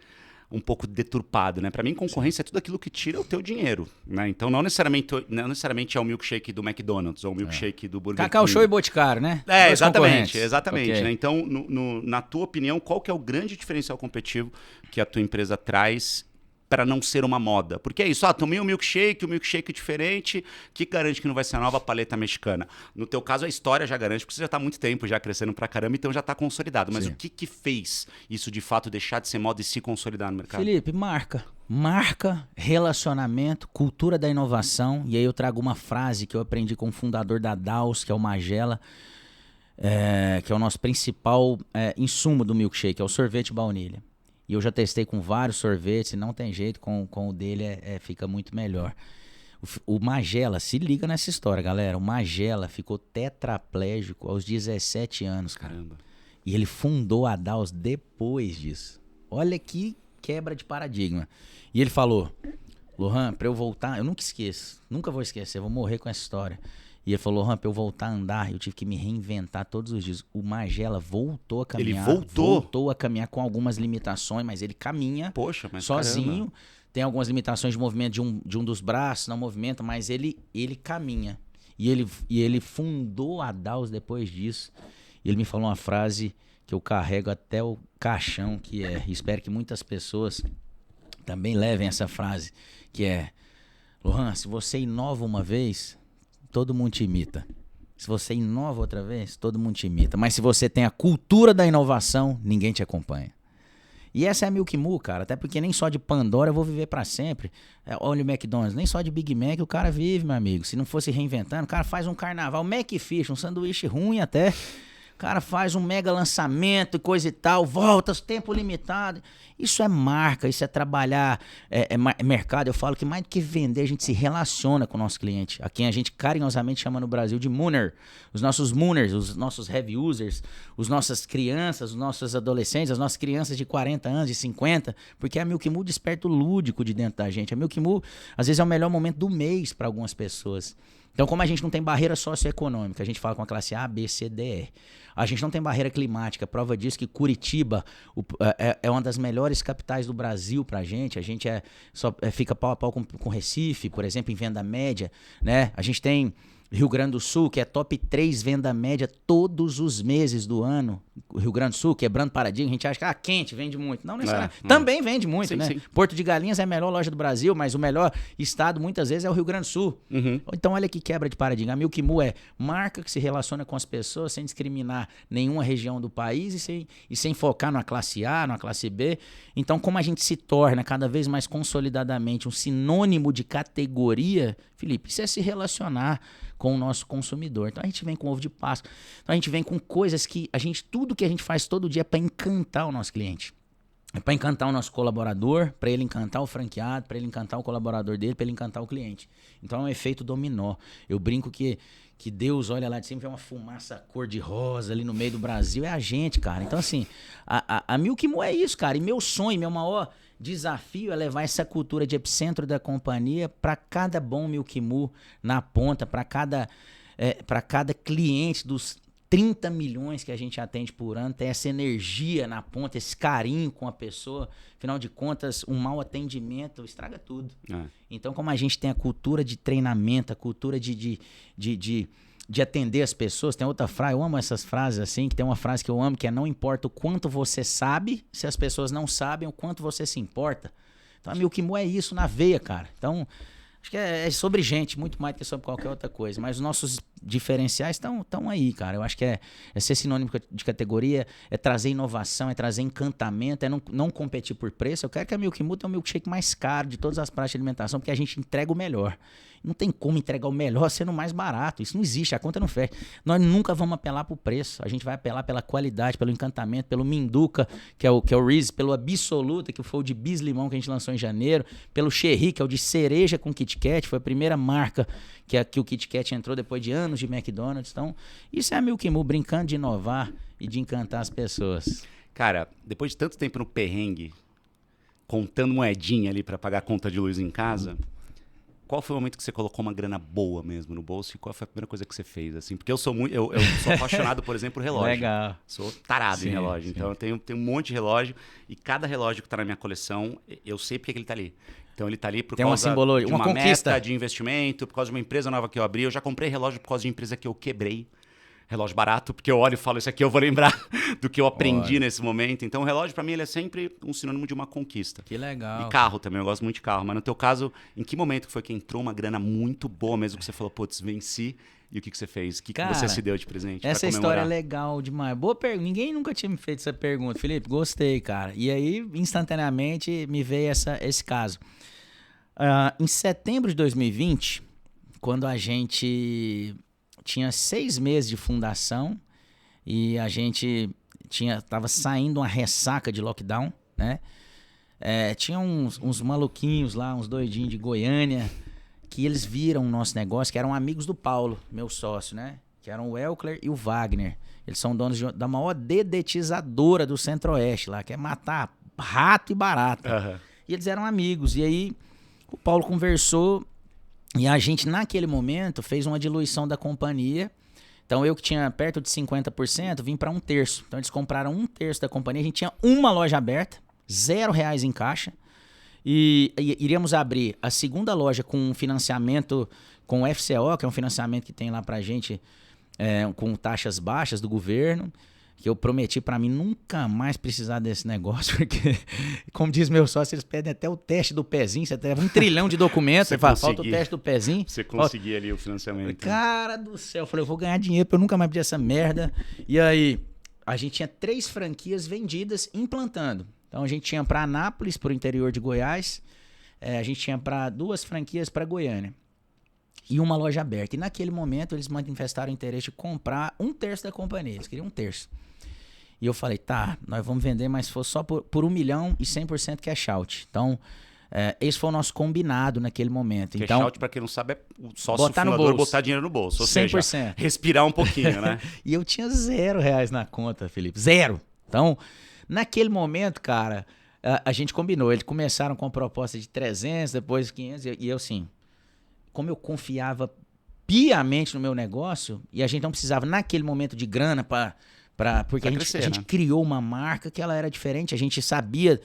um pouco deturpado, né? Para mim, concorrência é tudo aquilo que tira o teu dinheiro, né? Então, não necessariamente é o milkshake do McDonald's ou o milkshake do Burger King. Cacau Show e Boticário, né? Exatamente. Okay. Né? Então, na tua opinião, qual que é o grande diferencial competitivo que a tua empresa traz para não ser uma moda? Porque é isso, tomei um milkshake diferente, que garante que não vai ser a nova paleta mexicana. No teu caso, a história já garante, porque você já está há muito tempo já crescendo pra caramba, então já está consolidado. Mas o que fez isso de fato deixar de ser moda e se consolidar no mercado? Felipe, marca, relacionamento, cultura da inovação. E aí eu trago uma frase que eu aprendi com o fundador da Daus, que é o Magela, que é o nosso principal insumo do milkshake, é o sorvete baunilha. E eu já testei com vários sorvetes e não tem jeito, com o dele fica muito melhor. O Magela, se liga nessa história, galera. O Magela ficou tetraplégico aos 17 anos, cara. Caramba. E ele fundou a Daus depois disso. Olha que quebra de paradigma. E ele falou, Lohan, pra eu voltar, eu nunca esqueço, nunca vou esquecer, vou morrer com essa história. E ele falou, Lohan, pra eu voltar a andar, eu tive que me reinventar todos os dias. O Magela voltou a caminhar. Ele voltou a caminhar com algumas limitações, mas ele caminha sozinho. Caramba. Tem algumas limitações de movimento de um dos braços, não movimenta, mas ele caminha. E ele fundou a Daus depois disso. E ele me falou uma frase que eu carrego até o caixão, que espero que muitas pessoas também levem essa frase, que é, Lohan, se você inova uma vez, todo mundo te imita. Se você inova outra vez, todo mundo te imita. Mas se você tem a cultura da inovação, ninguém te acompanha. E essa é a Milk Moo, cara. Até porque nem só de Pandora eu vou viver pra sempre. Olha o McDonald's, nem só de Big Mac o cara vive, meu amigo. Se não fosse reinventando, o cara faz um carnaval, Macfish, um sanduíche ruim até. O cara faz um mega lançamento e coisa e tal, volta, tempo limitado. Isso é marca, isso é trabalhar mercado. Eu falo que mais do que vender, a gente se relaciona com o nosso cliente. A quem a gente carinhosamente chama no Brasil de Mooner. Os nossos Mooners, os nossos heavy users, as nossas crianças, os nossos adolescentes, as nossas crianças de 40 anos, de 50. Porque a Milk Moo desperta o lúdico de dentro da gente. A Milk Moo, às vezes, é o melhor momento do mês para algumas pessoas. Então, como a gente não tem barreira socioeconômica, a gente fala com a classe A, B, C, D, E. A gente não tem barreira climática. Prova disso que Curitiba é uma das melhores capitais do Brasil pra gente. A gente fica pau a pau com Recife, por exemplo, em venda média, né? A gente tem Rio Grande do Sul, que é top 3 venda média todos os meses do ano. Rio Grande do Sul, quebrando paradigma, a gente acha que quente vende muito. Não necessariamente. Também vende muito, sim, né? Sim. Porto de Galinhas é a melhor loja do Brasil, mas o melhor estado muitas vezes é o Rio Grande do Sul. Então olha que quebra de paradigma. A Milk Moo é marca que se relaciona com as pessoas sem discriminar nenhuma região do país e sem focar numa classe A, numa classe B. Então como a gente se torna cada vez mais consolidadamente um sinônimo de categoria, Felipe, isso é se relacionar com o nosso consumidor. Então a gente vem com ovo de Páscoa, então a gente vem com coisas que tudo que a gente faz todo dia é para encantar o nosso cliente. É para encantar o nosso colaborador, para ele encantar o franqueado, para ele encantar o colaborador dele, para ele encantar o cliente. Então é um efeito dominó. Eu brinco que Deus olha lá de cima e vê uma fumaça cor-de-rosa ali no meio do Brasil. É a gente, cara. Então assim, a Milk Moo é isso, cara. E meu sonho, meu maior desafio é levar essa cultura de epicentro da companhia para cada bom Milk Moo na ponta, para cada cliente dos 30 milhões que a gente atende por ano, ter essa energia na ponta, esse carinho com a pessoa. Afinal de contas, um mau atendimento estraga tudo. Então, como a gente tem a cultura de treinamento, a cultura de atender as pessoas, tem outra frase, eu amo essas frases assim, que tem uma frase que eu amo, que é: não importa o quanto você sabe, se as pessoas não sabem o quanto você se importa. Então a Milk Moo é isso na veia, cara. Então acho que é sobre gente, muito mais do que sobre qualquer outra coisa. Mas os nossos diferenciais estão aí, cara. Eu acho que é ser sinônimo de categoria, é trazer inovação, é trazer encantamento, é não competir por preço. Eu quero que a Milk Moo tenha o milkshake mais caro de todas as praças de alimentação, porque a gente entrega o melhor. Não tem como entregar o melhor sendo mais barato. Isso não existe, a conta não fecha. Nós nunca vamos apelar pro preço. A gente vai apelar pela qualidade, pelo encantamento, pelo Minduca, que é o Reese, pelo Absoluta, que foi o de bis limão que a gente lançou em janeiro, pelo Cherry, que é o de cereja com Kit Kat, foi a primeira marca que o Kit Kat entrou depois de anos de McDonald's. Então, isso é a Milk Moo, brincando de inovar e de encantar as pessoas. Cara, depois de tanto tempo no perrengue, contando moedinha ali para pagar a conta de luz em casa, qual foi o momento que você colocou uma grana boa mesmo no bolso e qual foi a primeira coisa que você fez? Assim? Porque eu sou apaixonado, por exemplo, por relógio. Legal. Sou tarado em relógio. Sim. Então eu tenho um monte de relógio e cada relógio que está na minha coleção, eu sei porque que ele está ali. Então ele está ali por causa de uma meta de investimento, por causa de uma empresa nova que eu abri. Eu já comprei relógio por causa de empresa que eu quebrei. Relógio barato, porque eu olho e falo, isso aqui eu vou lembrar do que eu aprendi nesse momento. Então o relógio para mim ele é sempre um sinônimo de uma conquista. Que legal. E carro também, eu gosto muito de carro. Mas no teu caso, em que momento foi que entrou uma grana muito boa mesmo que você falou, putz, venci? E o que você fez? O que você se deu de presente? Essa história é legal demais. Boa pergunta. Ninguém nunca tinha me feito essa pergunta. Felipe, gostei, cara. E aí, instantaneamente, me veio esse caso. Em setembro de 2020, quando a gente tinha 6 meses de fundação e a gente tava saindo uma ressaca de lockdown, né? Tinha uns maluquinhos lá, uns doidinhos de Goiânia, que eles viram o nosso negócio, que eram amigos do Paulo, meu sócio, né? Que eram o Elcler e o Wagner. Eles são donos da maior dedetizadora do Centro-Oeste lá, que é matar rato e barata. Uhum. E eles eram amigos. E aí o Paulo conversou e a gente, naquele momento, fez uma diluição da companhia. Então, eu que tinha perto de 50%, vim para 1/3. Então, eles compraram 1/3 da companhia. A gente tinha uma loja aberta, R$0 em caixa. E iríamos abrir a segunda loja com um financiamento com o FCO, que é um financiamento que tem lá pra gente com taxas baixas do governo. Que eu prometi pra mim nunca mais precisar desse negócio, porque, como diz meu sócio, eles pedem até o teste do pezinho, você leva 1 trilhão de documentos, você fala, falta o teste do pezinho. Você conseguir ali o financiamento. Cara do céu, eu falei, eu vou ganhar dinheiro pra eu nunca mais pedir essa merda. E aí, a gente tinha 3 franquias vendidas, implantando. Então, a gente tinha pra Anápolis, pro interior de Goiás, a gente tinha pra 2 franquias pra Goiânia. E uma loja aberta. E naquele momento, eles manifestaram o interesse de comprar 1/3 da companhia, eles queriam 1/3. E eu falei, tá, nós vamos vender, mas se for só por 1 milhão e 100% cash out. Então, esse foi o nosso combinado naquele momento. Cash então, out, pra quem não sabe, é o sócio fundador botar dinheiro no bolso. Ou 100%. Seja, respirar um pouquinho, né? E eu tinha R$0 na conta, Felipe. 0. Então, naquele momento, cara, a gente combinou. Eles começaram com a proposta de 300, depois 500. E eu, assim, como eu confiava piamente no meu negócio, e a gente não precisava, naquele momento, de grana porque a gente criou uma marca que ela era diferente, a gente sabia...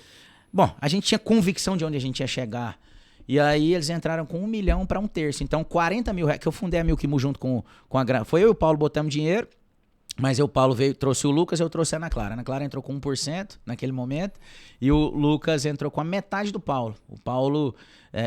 Bom, a gente tinha convicção de onde a gente ia chegar. E aí eles entraram com 1 milhão para 1/3. Então, 40 mil reais, que eu fundei a Milk Mu junto com a... Foi eu e o Paulo botamos dinheiro, mas o Paulo trouxe o Lucas, eu trouxe a Ana Clara. A Ana Clara entrou com 1% naquele momento e o Lucas entrou com a metade do Paulo. O Paulo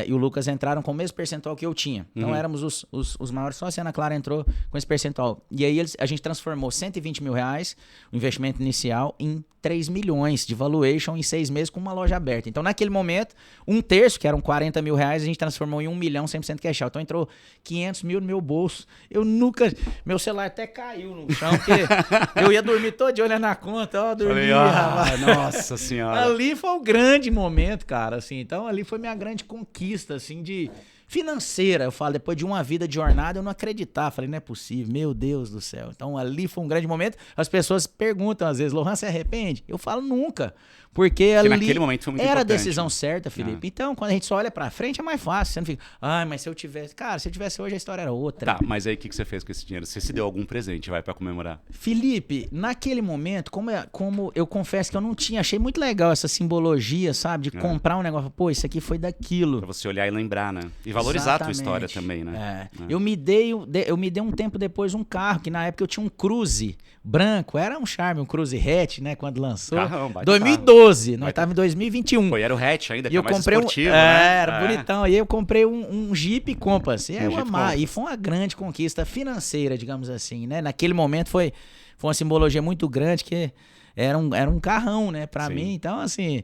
e o Lucas entraram com o mesmo percentual que eu tinha. Então éramos os maiores sócios e a Ana Clara entrou com esse percentual. E aí a gente transformou 120 mil reais, o investimento inicial, em 3 milhões de valuation em 6 meses com uma loja aberta. Então, naquele momento, 1/3, que eram 40 mil reais, a gente transformou em 1 milhão 100% cash out. Então, entrou 500 mil no meu bolso. Eu nunca... Meu celular até caiu no chão, porque eu ia dormir todo dia olhando na conta. Ó, dormi, rapaz. Nossa senhora. Ali foi o grande momento, cara, assim. Então, ali foi minha grande conquista, assim, de... financeira. Eu falo, depois de uma vida de jornada, eu não acreditava. Falei, não é possível, meu Deus do céu. Então, ali foi um grande momento. As pessoas perguntam, às vezes, Lohan, você arrepende? Eu falo, nunca. Porque ali naquele momento foi muito era a importante, decisão certa, Felipe. Então, quando a gente só olha pra frente, é mais fácil. Você não fica, mas se eu tivesse... Cara, se eu tivesse hoje, a história era outra. Tá, mas aí o que você fez com esse dinheiro? Você se deu algum presente, vai, pra comemorar? Felipe, naquele momento, como eu confesso que eu não tinha... Achei muito legal essa simbologia, sabe? De comprar um negócio. Pô, isso aqui foi daquilo. Pra você olhar e lembrar, né? E valorizar a tua história também, né? Eu me dei um tempo depois um carro, que na época eu tinha um Cruze branco. Era um charme, um Cruze hatch, né? Quando lançou. Carrão, 2012. Nós estávamos em 2021. Pô, e era o hatch ainda, que eu mais comprei esportivo, né? Era bonitão. E aí eu comprei um Jeep Compass. E eu amava. E foi uma grande conquista financeira, digamos assim, né? Naquele momento foi uma simbologia muito grande, que era um carrão, né? Pra mim. Então, assim,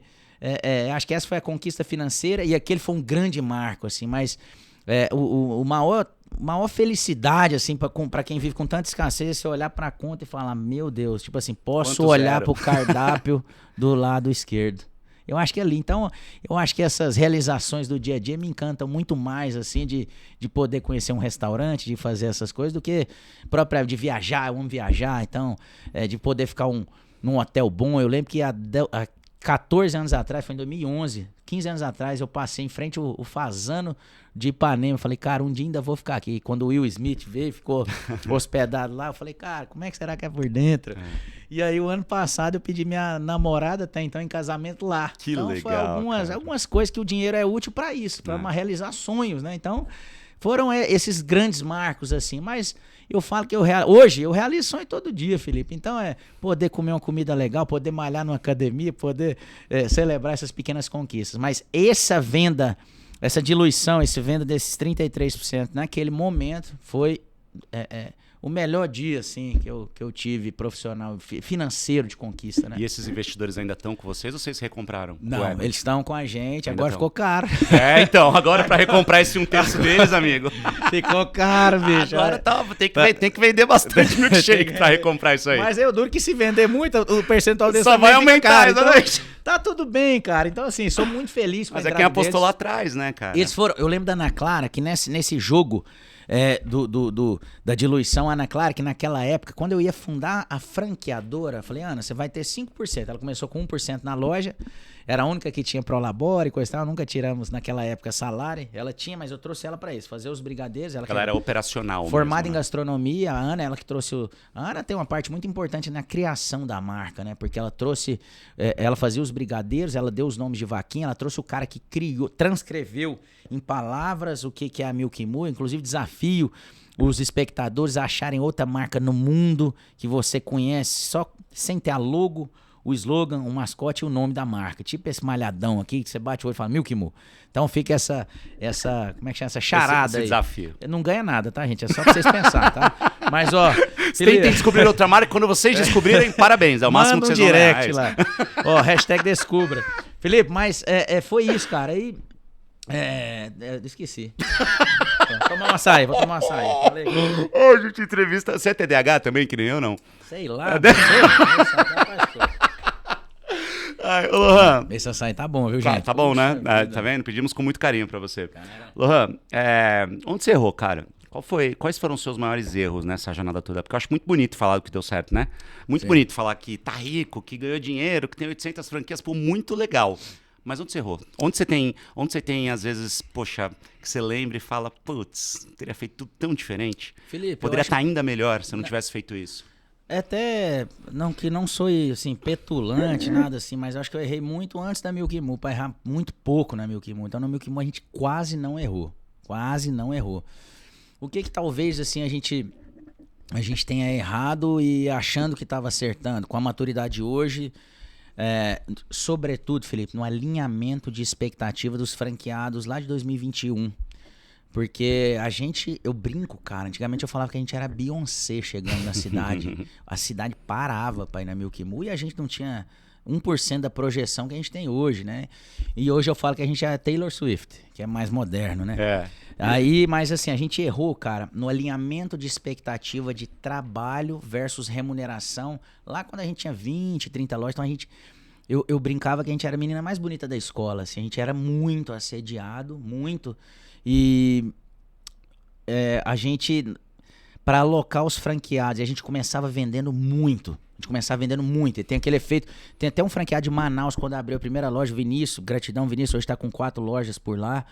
acho que essa foi a conquista financeira e aquele foi um grande marco, assim. Mas o maior felicidade, assim, pra quem vive com tanta escassez, é você olhar pra conta e falar, meu Deus, tipo assim, posso olhar pro cardápio do lado esquerdo. Eu acho que é ali. Então, eu acho que essas realizações do dia a dia me encantam muito mais, assim, de poder conhecer um restaurante, de fazer essas coisas, do que de viajar. Eu amo viajar, então, de poder ficar num hotel bom. Eu lembro que há 14 anos atrás, foi em 2011, 15 anos atrás, eu passei em frente o Fazano de Ipanema. Eu falei, cara, um dia ainda vou ficar aqui. Quando o Will Smith veio, ficou hospedado lá, eu falei, cara, como é que será que é por dentro? E aí, o ano passado, eu pedi minha namorada até então em casamento lá. Que então, legal, foi algumas coisas que o dinheiro é útil para isso, para realizar sonhos, né? Então, foram esses grandes marcos, assim. Mas eu falo que hoje eu realizo sonho todo dia, Felipe. Então, poder comer uma comida legal, poder malhar numa academia, poder celebrar essas pequenas conquistas. Mas essa diluição, essa venda desses 33% naquele momento foi o melhor dia, assim, que eu tive profissional, financeiro de conquista, né? E esses investidores ainda estão com vocês ou vocês recompraram? Não, eles estão com a gente, Ainda agora ficou caro. Então, agora para recomprar esse 1/3 deles, amigo. Ficou caro, bicho. Agora tem que vender bastante milkshake para recomprar isso aí. Mas eu duro que se vender muito, o percentual desse só vai aumentar, exatamente. Então, tá tudo bem, cara. Então, assim, sou muito feliz com a Mas quem apostou lá atrás, né, cara? Eles foram, eu lembro da Ana Clara, que nesse jogo da diluição, a Ana Clara, que naquela época, quando eu ia fundar a franqueadora, eu falei, Ana, você vai ter 5%. Ela começou com 1% na loja, era a única que tinha Prolabore e coisa e tal, nunca tiramos naquela época salário. Ela tinha, mas eu trouxe ela pra isso, fazer os brigadeiros. Ela era operacional formada mesmo, em gastronomia, a Ana, ela que trouxe a Ana tem uma parte muito importante na criação da marca, né? Porque ela trouxe, ela fazia os brigadeiros, ela deu os nomes de vaquinha, ela trouxe o cara que criou, transcreveu em palavras o que é a Milk Mu, inclusive desafio os espectadores a acharem outra marca no mundo que você conhece, só sem ter a logo, o slogan, o mascote e o nome da marca. Tipo esse malhadão aqui, que você bate o olho e fala Milk Mu. Então fica essa como é que chama? Essa charada esse aí. Desafio. Não ganha nada, tá, gente? É só pra vocês pensarem, tá? Mas, ó... Tentem descobrir outra marca. Quando vocês descobrirem, parabéns. É o máximo que vocês vão ganhar. Manda um direct lá. Ó, hashtag descubra. Felipe, mas foi isso, cara. Aí... esqueci. Vou tomar um açaí. Falei. Ô, gente, entrevista. Você é TDAH também, que nem eu, não? Sei lá. Ai, ô, Lohan. Esse açaí tá bom, viu, gente? Tá bom, né? Tá vendo? Pedimos com muito carinho pra você. Lohan, onde você errou, cara? Quais foram os seus maiores erros nessa jornada toda? Porque eu acho muito bonito falar do que deu certo, né? Muito bonito falar que tá rico, que ganhou dinheiro, que tem 800 franquias, pô, muito legal. Mas onde você errou? Onde você tem, às vezes, poxa, que você lembra e fala, putz, teria feito tudo tão diferente. Felipe, poderia estar ainda melhor se eu não tivesse feito isso. Até, não, que não sou, assim, petulante, nada assim, mas eu acho que eu errei muito antes da Milk Moo, pra errar muito pouco na Milk Moo. Então, na Milk Moo a gente quase não errou. Quase não errou. O que talvez, assim, a gente tenha errado e achando que estava acertando. Com a maturidade hoje, sobretudo, Felipe, no alinhamento de expectativa dos franqueados lá de 2021. Porque eu brinco, cara, antigamente eu falava que a gente era Beyoncé chegando na cidade. A cidade parava pra ir na Milk Moo e a gente não tinha 1% da projeção que a gente tem hoje, né? E hoje eu falo que a gente é Taylor Swift, que é mais moderno, né? Aí, mas assim, a gente errou, cara, no alinhamento de expectativa de trabalho versus remuneração. Lá quando a gente tinha 20, 30 lojas, então eu brincava que a gente era a menina mais bonita da escola, assim, a gente era muito assediado, muito. E a gente, para alocar os franqueados, a gente começava vendendo muito. E tem aquele efeito. Tem até um franqueado de Manaus, quando abriu a primeira loja, o Vinícius. Gratidão, Vinícius. Hoje está com 4 lojas por lá.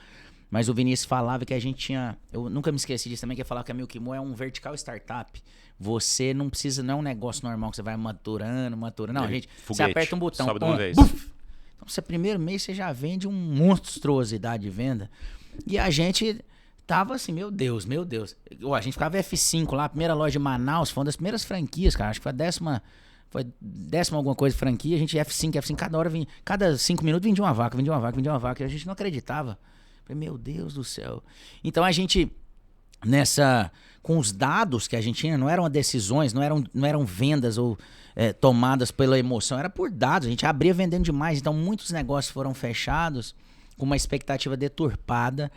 Mas o Vinícius falava que a gente tinha... Eu nunca me esqueci disso também, que ele falava que a Milk Moo é um vertical startup. Você não precisa... Não é um negócio normal que você vai maturando. Não, gente... Foguete, você aperta um botão. Sobe de uma vez. Buf! Então, você primeiro mês, você já vende uma monstruosidade de venda. E a gente tava assim, meu Deus. A gente ficava F5 lá, a primeira loja de Manaus, foi uma das primeiras franquias, cara. Acho que foi a décima alguma coisa franquia. A gente F5, cada hora vinha, cada 5 minutos vendia uma vaca. E a gente não acreditava. Falei, meu Deus do céu. Então a gente, com os dados que a gente tinha, não eram decisões, não eram vendas ou tomadas pela emoção, era por dados. A gente abria vendendo demais. Então muitos negócios foram fechados com uma expectativa deturpada.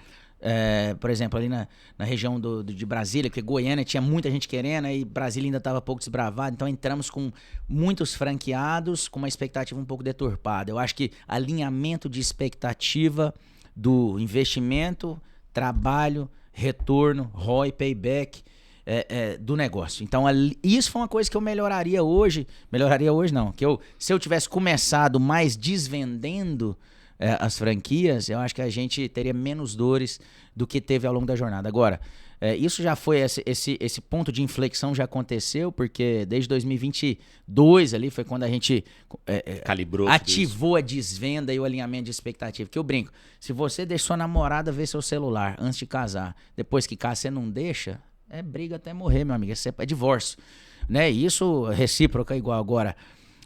Por exemplo, ali na região de Brasília, porque Goiânia tinha muita gente querendo, e Brasília ainda estava pouco desbravado, então entramos com muitos franqueados, com uma expectativa um pouco deturpada. Eu acho que alinhamento de expectativa do investimento, trabalho, retorno, ROI, payback do negócio. Então, isso foi uma coisa que eu melhoraria hoje não, que se eu tivesse começado mais desvendendo as franquias, eu acho que a gente teria menos dores do que teve ao longo da jornada. Agora, isso já foi, esse ponto de inflexão já aconteceu, porque desde 2022 ali foi quando a gente calibrou, ativou a desvenda e o alinhamento de expectativa. Que eu brinco, se você deixa sua namorada ver seu celular antes de casar, depois que casa você não deixa, é briga até morrer, meu amigo, é divórcio, né? Isso recíproca igual. Agora,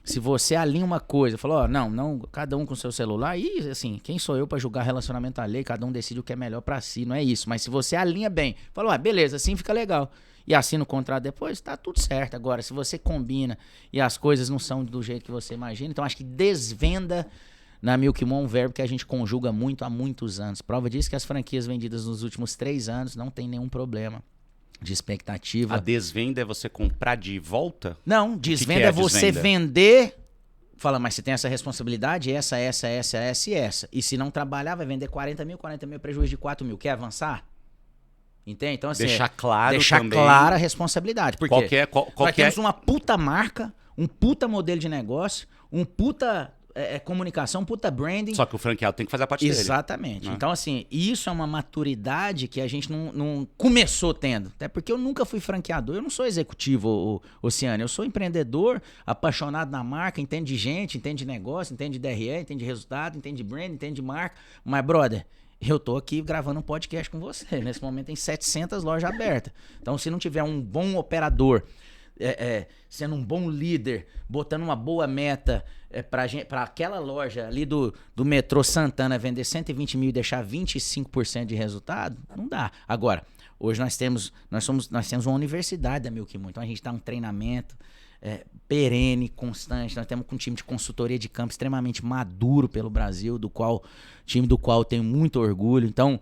se você alinha uma coisa, falou, não, cada um com seu celular, e assim, quem sou eu pra julgar relacionamento alheio? Cada um decide o que é melhor pra si, não é isso. Mas se você alinha bem, falou, beleza, assim fica legal, e assina o contrato depois, tá tudo certo. Agora, se você combina e as coisas não são do jeito que você imagina, então acho que desvenda na Milk Moo é um verbo que a gente conjuga muito há muitos anos. Prova disso que as franquias vendidas nos últimos 3 anos não tem nenhum problema de expectativa. A desvenda é você comprar de volta? Não, desvenda é você vender. Fala, mas você tem essa responsabilidade, essa. E se não trabalhar, vai vender 40 mil prejuízo de 4 mil. Quer avançar? Entende? Então, assim, deixar claro clara a responsabilidade. Porque nós temos uma puta marca, um puta modelo de negócio, um puta comunicação, puta branding. Só que o franqueado tem que fazer a parte dele. Exatamente. Então, assim, isso é uma maturidade que a gente não começou tendo. Até porque eu nunca fui franqueador. Eu não sou executivo, Oceano. Eu sou empreendedor, apaixonado na marca, entende de gente, entende de negócio, entende de DRE, entende de resultado, entende de brand, entende de marca. Mas, brother, eu tô aqui gravando um podcast com você. Nesse momento tem 700 lojas abertas. Então, se não tiver um bom operador, sendo um bom líder, botando uma boa meta para aquela loja ali do metrô Santana vender 120 mil e deixar 25% de resultado, não dá. Agora, hoje nós temos uma universidade da Milk Moo, então a gente dá um treinamento perene, constante. Nós temos um time de consultoria de campo extremamente maduro pelo Brasil, time do qual eu tenho muito orgulho. Então,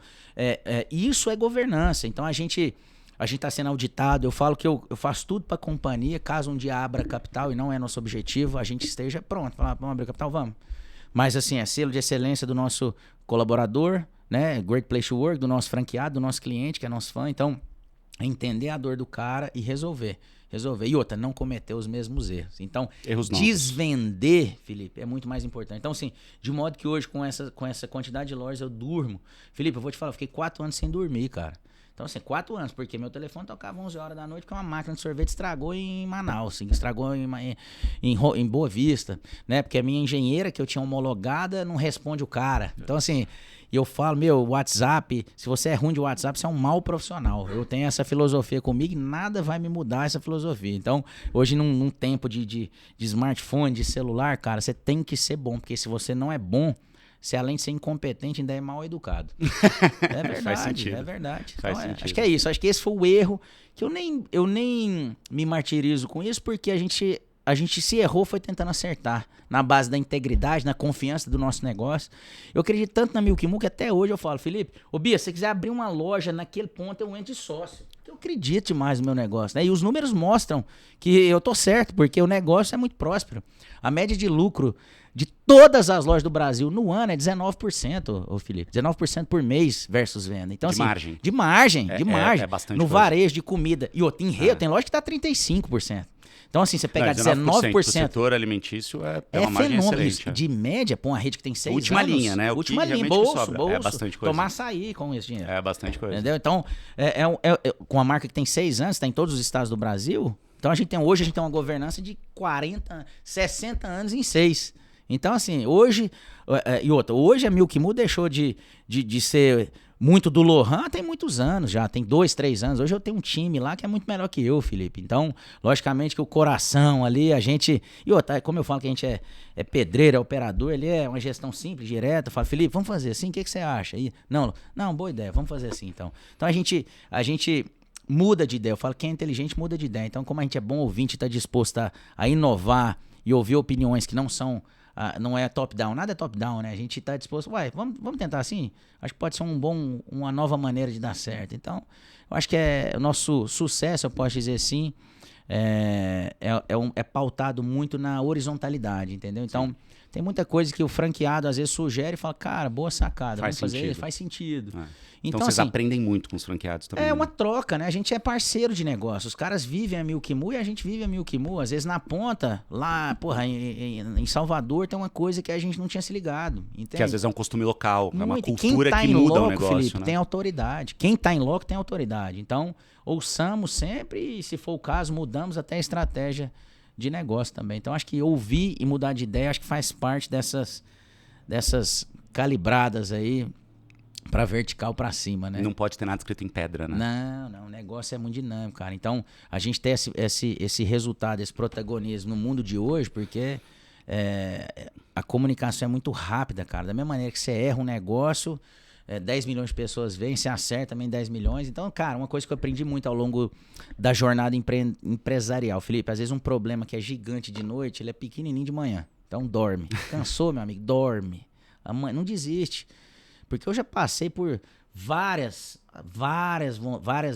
isso é governança. Então a gente está sendo auditado. Eu falo que eu faço tudo para a companhia. Caso um dia abra capital, e não é nosso objetivo, a gente esteja pronto. Falar, vamos abrir capital? Vamos. Mas assim, é selo de excelência do nosso colaborador, né? Great Place to Work, do nosso franqueado, do nosso cliente, que é nosso fã. Então, entender a dor do cara e resolver. E outra, não cometer os mesmos erros. Então, desvender, Felipe, é muito mais importante. Então, assim, de modo que hoje, com essa quantidade de lojas, eu durmo. Felipe, eu vou te falar, eu fiquei 4 anos sem dormir, cara. Então, assim, 4 anos, porque meu telefone tocava 11 horas da noite porque uma máquina de sorvete estragou em Manaus, assim, estragou em Boa Vista, né? Porque a minha engenheira que eu tinha homologada não responde o cara. Então, assim, eu falo, meu, WhatsApp, se você é ruim de WhatsApp, você é um mau profissional. Eu tenho essa filosofia comigo e nada vai me mudar essa filosofia. Então, hoje, num tempo de smartphone, de celular, cara, você tem que ser bom, porque se você não é bom, você além de ser incompetente, ainda é mal educado. É verdade, Faz sentido. É verdade. Faz Então, sentido. Acho que é isso. Acho que esse foi o erro, que eu nem me martirizo com isso, porque a gente se errou foi tentando acertar. Na base da integridade, na confiança do nosso negócio. Eu acredito tanto na Milk Moo que até hoje eu falo, Felipe, ô Bia, se você quiser abrir uma loja naquele ponto, eu entro de sócio. Eu acredito demais no meu negócio, né? E os números mostram que eu tô certo, porque o negócio é muito próspero. A média de lucro de todas as lojas do Brasil no ano é 19%, ô Felipe. 19% por mês versus venda. Então, de assim, margem. De margem. É bastante no coisa. Varejo de comida. E tem rede, tem loja que tá 35%. Então, assim, você pegar 19%. O setor alimentício é uma margem fenômeno. excelente. De média, pra uma rede que tem 6 anos. Última linha, né? Última linha, bolso. É bastante coisa. Tomar açaí com esse dinheiro. É bastante coisa. Entendeu? Então, com a marca que tem 6 anos, está em todos os estados do Brasil. Então, hoje a gente tem uma governança de 40, 60 anos em 6. Então, assim, hoje a Milk Moo deixou de ser muito do Lohan, tem muitos anos já, tem 2, 3 anos. Hoje eu tenho um time lá que é muito melhor que eu, Felipe. Então, logicamente que o coração ali, a gente... E outra, como eu falo que a gente é pedreiro, é operador, ele é uma gestão simples, direta. Eu falo, Felipe, vamos fazer assim, o que você acha? E, não, boa ideia, vamos fazer assim, então. Então, a gente muda de ideia. Eu falo, quem é inteligente muda de ideia. Então, como a gente é bom ouvinte e está disposto a inovar e ouvir opiniões que não são... não é top-down, nada é top-down, né? A gente tá disposto, vamos tentar assim? Acho que pode ser uma nova maneira de dar certo. Então, eu acho que o nosso sucesso, eu posso dizer assim, é pautado muito na horizontalidade, entendeu? Então, sim, tem muita coisa que o franqueado às vezes sugere e fala, cara, boa sacada, vamos fazer isso, faz sentido. Então vocês assim, aprendem muito com os franqueados também. É uma troca, né? A gente é parceiro de negócio. Os caras vivem a Milk Moo e a gente vive a Milk Moo. Às vezes na ponta, lá, porra, em Salvador tem uma coisa que a gente não tinha se ligado. Entende? Que às vezes é um costume local, muito. É uma cultura que muda o negócio. Felipe, né? Tem autoridade. Quem tá em loco tem autoridade. Então, ouçamos sempre e, se for o caso, mudamos até a estratégia de negócio também. Então, acho que ouvir e mudar de ideia, acho que faz parte dessas calibradas aí, pra vertical pra cima, né? Não pode ter nada escrito em pedra, né? Não, o negócio é muito dinâmico, cara. Então, a gente tem esse resultado, esse protagonismo no mundo de hoje, porque a comunicação é muito rápida, cara. Da mesma maneira que você erra um negócio, 10 milhões de pessoas veem, você acerta também 10 milhões. Então, cara, uma coisa que eu aprendi muito ao longo da jornada empresarial, Felipe, às vezes um problema que é gigante de noite, ele é pequenininho de manhã. Então, dorme. Cansou, meu amigo? Dorme. Não desiste. Porque eu já passei por várias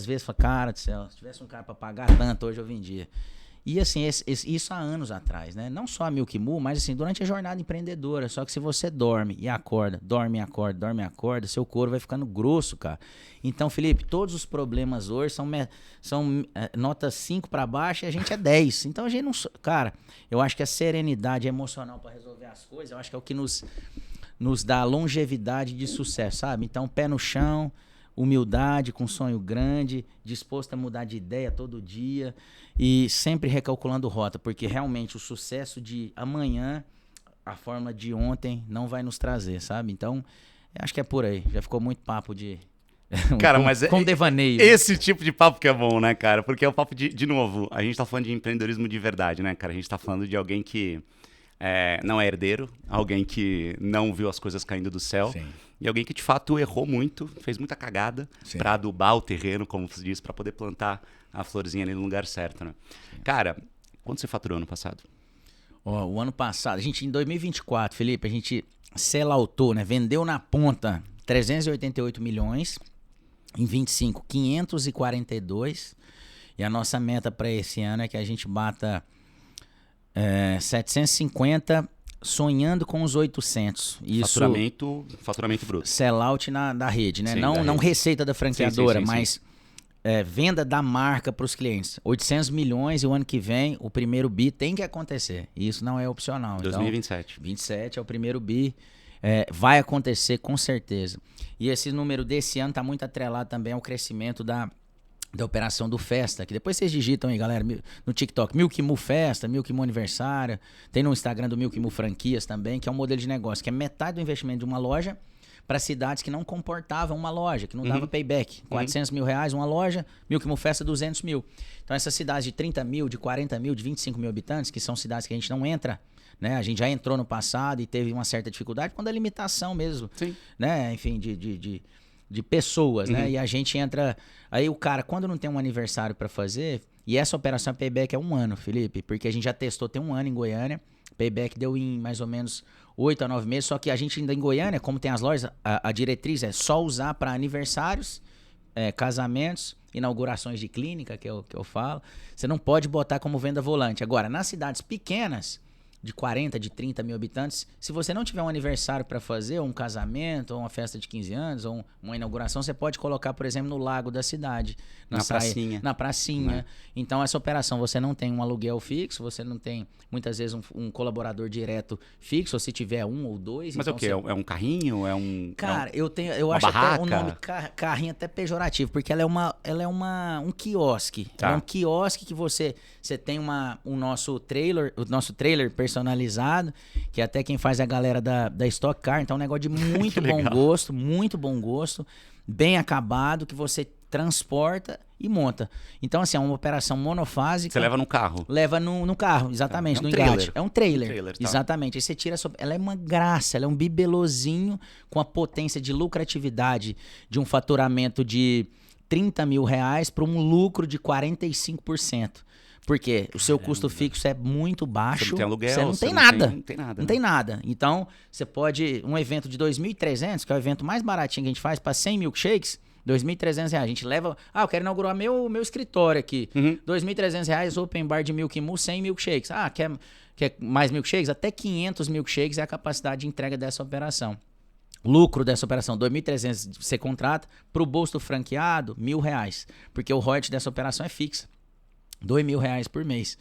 vezes. Falei, cara do céu, se tivesse um cara para pagar tanto, hoje eu vendia. E assim, isso há anos atrás, né? Não só a Milk Moo, mas assim, durante a jornada empreendedora. Só que se você dorme e acorda, seu couro vai ficando grosso, cara. Então, Felipe, todos os problemas hoje são nota 5 para baixo e a gente é 10. Então, a gente não... Cara, eu acho que a serenidade emocional para resolver as coisas, eu acho que é o que nos dá longevidade de sucesso, sabe? Então, pé no chão, humildade, com sonho grande, disposto a mudar de ideia todo dia e sempre recalculando rota, porque realmente o sucesso de amanhã, a fórmula de ontem não vai nos trazer, sabe? Então, acho que é por aí. Já ficou muito papo de... Cara, mas com devaneio. Esse tipo de papo que é bom, né, cara? Porque é o papo de novo, a gente tá falando de empreendedorismo de verdade, né, cara? A gente tá falando de alguém que... não é herdeiro, alguém que não viu as coisas caindo do céu. Sim. E alguém que de fato errou muito, fez muita cagada para adubar o terreno, como se diz, para poder plantar a florzinha ali no lugar certo, né? Sim. Cara, quanto você faturou ano passado? O ano passado, em 2024, Felipe, a gente selloutou, né? Vendeu na ponta 388 milhões, em 25, 542. E a nossa meta para esse ano é que a gente bata 750, sonhando com os 800. Isso, faturamento bruto. Sellout da rede, né? Sim, não receita da franqueadora, sim. mas venda da marca para os clientes. 800 milhões e o ano que vem o primeiro bi tem que acontecer. Isso não é opcional. 2027. Então, 27 é o primeiro bi. vai acontecer com certeza. E esse número desse ano está muito atrelado também ao crescimento da operação do Festa, que depois vocês digitam aí, galera, no TikTok, Milk Mu Festa, Milk Mu Aniversário, tem no Instagram do Milk Mu Franquias também, que é um modelo de negócio, que é metade do investimento de uma loja para cidades que não comportavam uma loja, que não dava payback. 400 mil reais uma loja, Milk Mu Festa 200 mil. Então essas cidades de 30 mil, de 40 mil, de 25 mil habitantes, que são cidades que a gente não entra, né? A gente já entrou no passado e teve uma certa dificuldade quando a limitação mesmo, né? Enfim, de pessoas, né? E a gente entra... Aí o cara, quando não tem um aniversário para fazer, e essa operação payback é 1 ano, Felipe, porque a gente já testou, tem 1 ano em Goiânia, payback deu em mais ou menos 8 a 9 meses, só que a gente ainda em Goiânia, como tem as lojas, a diretriz é só usar para aniversários, casamentos, inaugurações de clínica, que eu falo. Você não pode botar como venda volante. Agora, nas cidades pequenas, de 40, de 30 mil habitantes, se você não tiver um aniversário para fazer, ou um casamento, ou uma festa de 15 anos, ou uma inauguração, você pode colocar, por exemplo, no lago da cidade. Pracinha. Na pracinha. Então, essa operação, você não tem um aluguel fixo, você não tem, muitas vezes, um colaborador direto fixo, ou se tiver 1 ou 2. Mas então é o quê? É um carrinho? Cara, eu acho barraca? até o nome carrinho até pejorativo, porque ela é um quiosque. Ela é um quiosque que você tem o nosso trailer personalizado, que até quem faz é a galera da Stock Car, então é um negócio de muito bom gosto, bem acabado, que você transporta e monta. Então, assim, é uma operação monofásica. Você leva no carro? Leva no carro, exatamente, no engate. É um trailer. Tá. Exatamente. Aí você tira... Ela é uma graça, ela é um bibelozinho com a potência de lucratividade de um faturamento de 30 mil reais para um lucro de 45%. Porque o seu custo fixo é muito baixo. Você não tem aluguel. Você não tem nada. Não tem nada. Então, você pode... Um evento de 2.300, que é o evento mais baratinho que a gente faz, para 100 milkshakes, R$2.300. A gente leva... eu quero inaugurar meu escritório aqui. R$2.300, open bar de Milk Mu, 100 milkshakes. Quer mais milkshakes? Até 500 milkshakes é a capacidade de entrega dessa operação. Lucro dessa operação, R$2.300 você contrata. Para o bolso do franqueado, R$1.000. Porque o royalties dessa operação é fixa. R$2.000 por mês.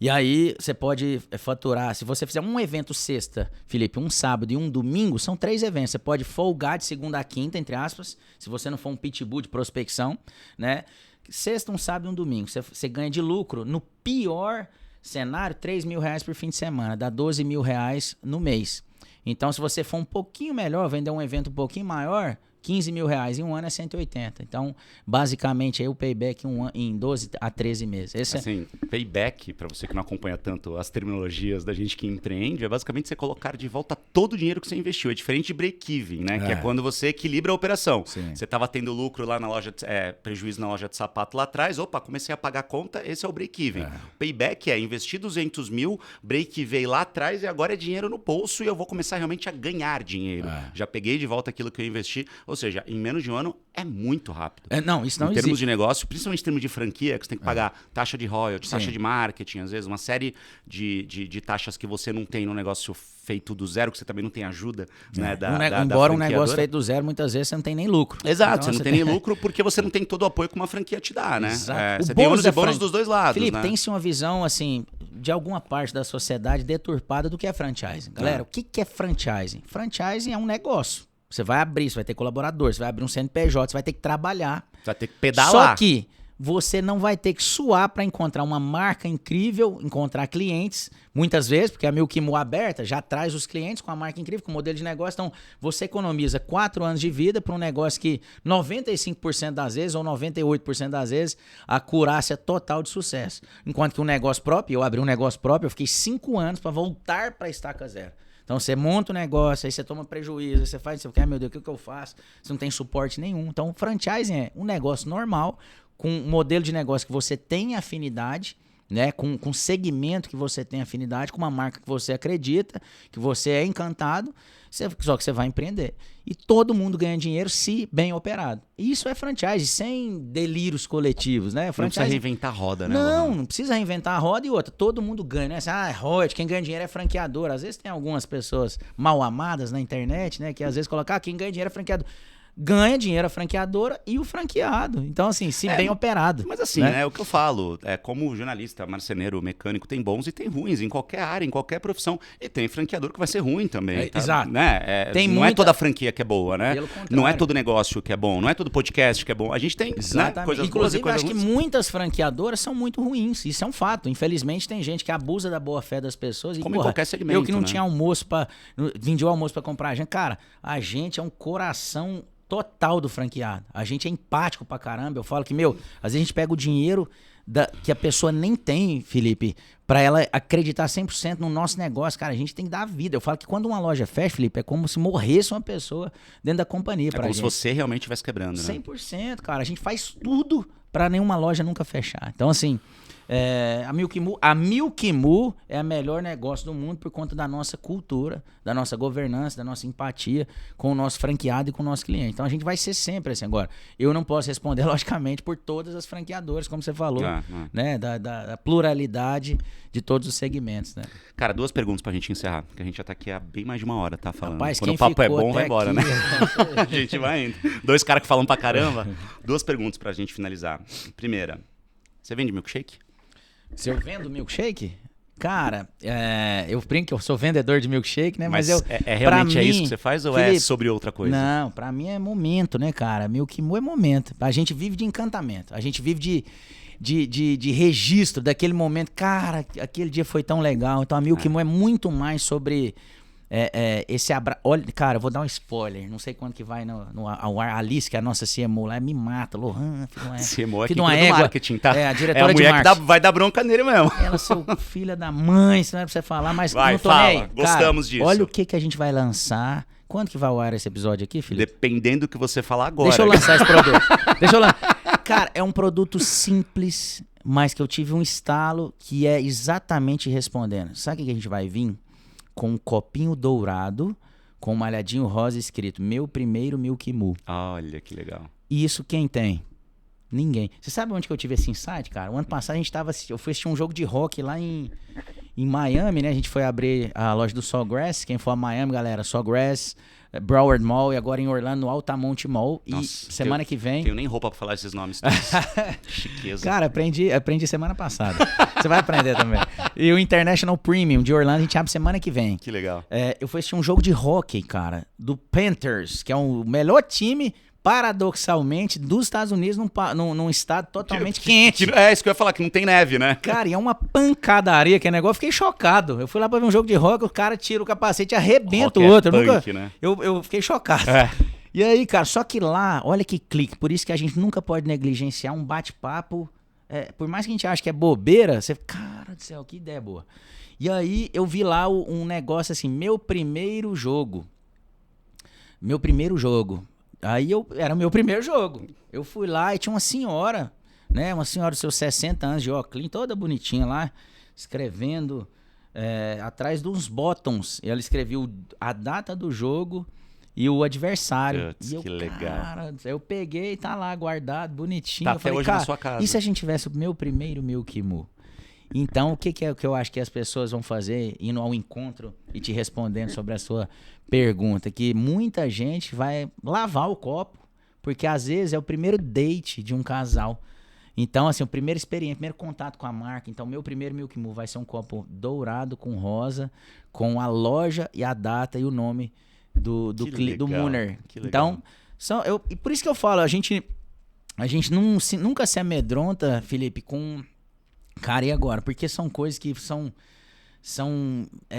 E aí você pode faturar, se você fizer um evento sexta, Felipe, um sábado e um domingo, são 3 eventos. Você pode folgar de segunda a quinta, entre aspas, se você não for um pitbull de prospecção, né? Sexta, um sábado e um domingo. Você ganha de lucro, no pior cenário, R$3.000 por fim de semana, dá R$12.000 no mês. Então, se você for um pouquinho melhor, vender um evento um pouquinho maior, R$15.000 em 1 ano é 180. Então, basicamente, aí o payback em 12 a 13 meses. Esse assim, payback, para você que não acompanha tanto as terminologias da gente que empreende, é basicamente você colocar de volta todo o dinheiro que você investiu. É diferente de break-even, né? Que é quando você equilibra a operação. Sim. Você estava tendo lucro lá na loja, prejuízo na loja de sapato lá atrás, comecei a pagar a conta, esse é o break-even. Payback é investir 200 mil, break-even lá atrás e agora é dinheiro no bolso e eu vou começar realmente a ganhar dinheiro. Já peguei de volta aquilo que eu investi. Ou seja, em menos de 1 ano é muito rápido. Não, isso não existe. Em termos de negócio, principalmente em termos de franquia, que você tem que pagar taxa de royalties, taxa de marketing, às vezes uma série de taxas que você não tem no negócio feito do zero, que você também não tem ajuda, né, embora um negócio feito do zero, muitas vezes você não tem nem lucro. Exato, então, você não tem nem lucro porque você não tem todo o apoio que uma franquia te dá, né? Exato. Você tem ônus e bônus dos dois lados, Felipe, né? tem-se uma visão, assim, de alguma parte da sociedade deturpada do que é franchising. Galera, o que é franchising? Franchising é um negócio. Você vai abrir, você vai ter colaborador, você vai abrir um CNPJ, você vai ter que trabalhar. Você vai ter que pedalar. Só que você não vai ter que suar para encontrar uma marca incrível, encontrar clientes, muitas vezes, porque a Milk Mu aberta já traz os clientes com a marca incrível, com o modelo de negócio. Então, você economiza 4 anos de vida para um negócio que 95% das vezes, ou 98% das vezes, a acurácia total de sucesso. Enquanto que um negócio próprio, eu abri um negócio próprio, eu fiquei 5 anos para voltar para a estaca zero. Então, você monta um negócio, aí você toma prejuízo, aí você faz, você fica, meu Deus, o que eu faço? Você não tem suporte nenhum. Então, franchising é um negócio normal, com um modelo de negócio que você tem afinidade, né? Com segmento que você tem afinidade, com uma marca que você acredita, que você é encantado, só que você vai empreender. E todo mundo ganha dinheiro se bem operado. E isso é franchise, sem delírios coletivos, né? Franchise... Não precisa reinventar a roda, né? Não precisa reinventar a roda e outra. Todo mundo ganha, né? É royalties, quem ganha dinheiro é franqueador. Às vezes tem algumas pessoas mal amadas na internet, né? Que às vezes colocam, quem ganha dinheiro é franqueador. ganha dinheiro a franqueadora e o franqueado. Então, assim, se bem operado. Mas assim, né? O que eu falo, como jornalista, marceneiro, mecânico, tem bons e tem ruins em qualquer área, em qualquer profissão. E tem franqueador que vai ser ruim também. Tá? Exato. Né? Não é toda franquia que é boa, né? Não é todo negócio que é bom, não é todo podcast que é bom. A gente tem, né, coisas boas e coisas ruins. Acho que muitas franqueadoras são muito ruins. Isso é um fato. Infelizmente, tem gente que abusa da boa fé das pessoas. Como em qualquer segmento, eu que não tinha almoço vendi o almoço pra comprar a gente. Cara, a gente é um coração total do franqueado. A gente é empático pra caramba. Eu falo que, às vezes a gente pega o dinheiro que a pessoa nem tem, Felipe, pra ela acreditar 100% no nosso negócio. Cara, a gente tem que dar a vida. Eu falo que quando uma loja fecha, Felipe, é como se morresse uma pessoa dentro da companhia. É como se você realmente estivesse quebrando, né? 100%, cara. A gente faz tudo pra nenhuma loja nunca fechar. Então, assim... a Milk Moo é o melhor negócio do mundo por conta da nossa cultura, da nossa governança, da nossa empatia com o nosso franqueado e com o nosso cliente. Então a gente vai ser sempre assim. Agora, eu não posso responder, logicamente, por todas as franqueadoras, como você falou, né? Da pluralidade de todos os segmentos, né? Cara, 2 perguntas pra gente encerrar, porque a gente já tá aqui há bem mais de 1 hora, tá falando. Rapaz, quando o papo é bom, vai embora, aqui, né? A gente vai indo. 2 caras que falam pra caramba. 2 perguntas pra gente finalizar. Primeira, você vende milkshake? Se eu vendo milkshake? Cara, eu brinco que eu sou vendedor de milkshake, né? Mas realmente isso que você faz ou Felipe, é sobre outra coisa? Não, pra mim é momento, né, cara? Milk Moo é momento. A gente vive de encantamento. A gente vive de registro daquele momento. Cara, aquele dia foi tão legal. Então a Milk Moo é muito mais sobre... esse abraço. Olha, cara, eu vou dar um spoiler. Não sei quando que vai ao ar. A Alice, que é a nossa CMO lá, me mata. Lohan, CMO é filho de uma égua. Marketing, tá? A diretora de marketing. Que vai dar bronca nele mesmo. Ela, seu filho da mãe, isso não é pra você falar, mas vai, não tô fala. nem aí. Gostamos disso. Olha o que a gente vai lançar. Quando que vai ao ar esse episódio aqui, Felipe? Dependendo do que você falar agora. Deixa eu lançar esse produto. Cara, é um produto simples, mas que eu tive um estalo que é exatamente respondendo. Sabe o que a gente vai vir? Com um copinho dourado, com um malhadinho rosa escrito meu primeiro Milk Moo. Olha, que legal. E isso quem tem? Ninguém. Você sabe onde que eu tive esse insight, cara? O ano passado eu fui assistir um jogo de rock lá em Miami, né? A gente foi abrir a loja do Sawgrass. Quem for a Miami, galera, Sawgrass, Broward Mall e agora em Orlando, no Altamonte Mall. Nossa, e semana que vem... Tenho nem roupa pra falar esses nomes. Chiqueza. Cara, aprendi semana passada. Você vai aprender também. E o International Premium de Orlando a gente abre semana que vem. Que legal. Eu fui assistir um jogo de hockey, cara, do Panthers, que é o melhor time, paradoxalmente, dos Estados Unidos num estado totalmente quente. É isso que eu ia falar, que não tem neve, né? Cara, e é uma pancadaria que é negócio. Fiquei chocado. Eu fui lá pra ver um jogo de hockey, o cara tira o capacete e arrebenta o outro. Punk, né? Eu fiquei chocado. E aí, cara, só que lá, olha que clique. Por isso que a gente nunca pode negligenciar um bate-papo. Por mais que a gente ache que é bobeira, você... Cara do céu, que ideia boa. E aí, eu vi lá um negócio assim, meu primeiro jogo. Aí era o meu primeiro jogo. Eu fui lá e tinha uma senhora, né? Uma senhora dos seus 60 anos de óculos, toda bonitinha lá, escrevendo atrás de uns bottoms. Ela escreveu a data do jogo e o adversário. Putz, que legal. Cara, eu peguei, tá lá guardado, bonitinho. Tá eu até falei, hoje cara, na sua casa. E se a gente tivesse o meu primeiro Milk Moo? Então, o que é que eu acho que as pessoas vão fazer indo ao encontro e te respondendo sobre a sua pergunta? Que muita gente vai lavar o copo, porque às vezes é o primeiro date de um casal. Então, assim, o primeiro experiência, primeiro contato com a marca. Então, meu primeiro Milk Moo vai ser um copo dourado com rosa, com a loja e a data e o nome do Mooner. Então, e por isso que eu falo, a gente nunca se amedronta, Felipe, com... Cara, e agora? Porque são coisas que são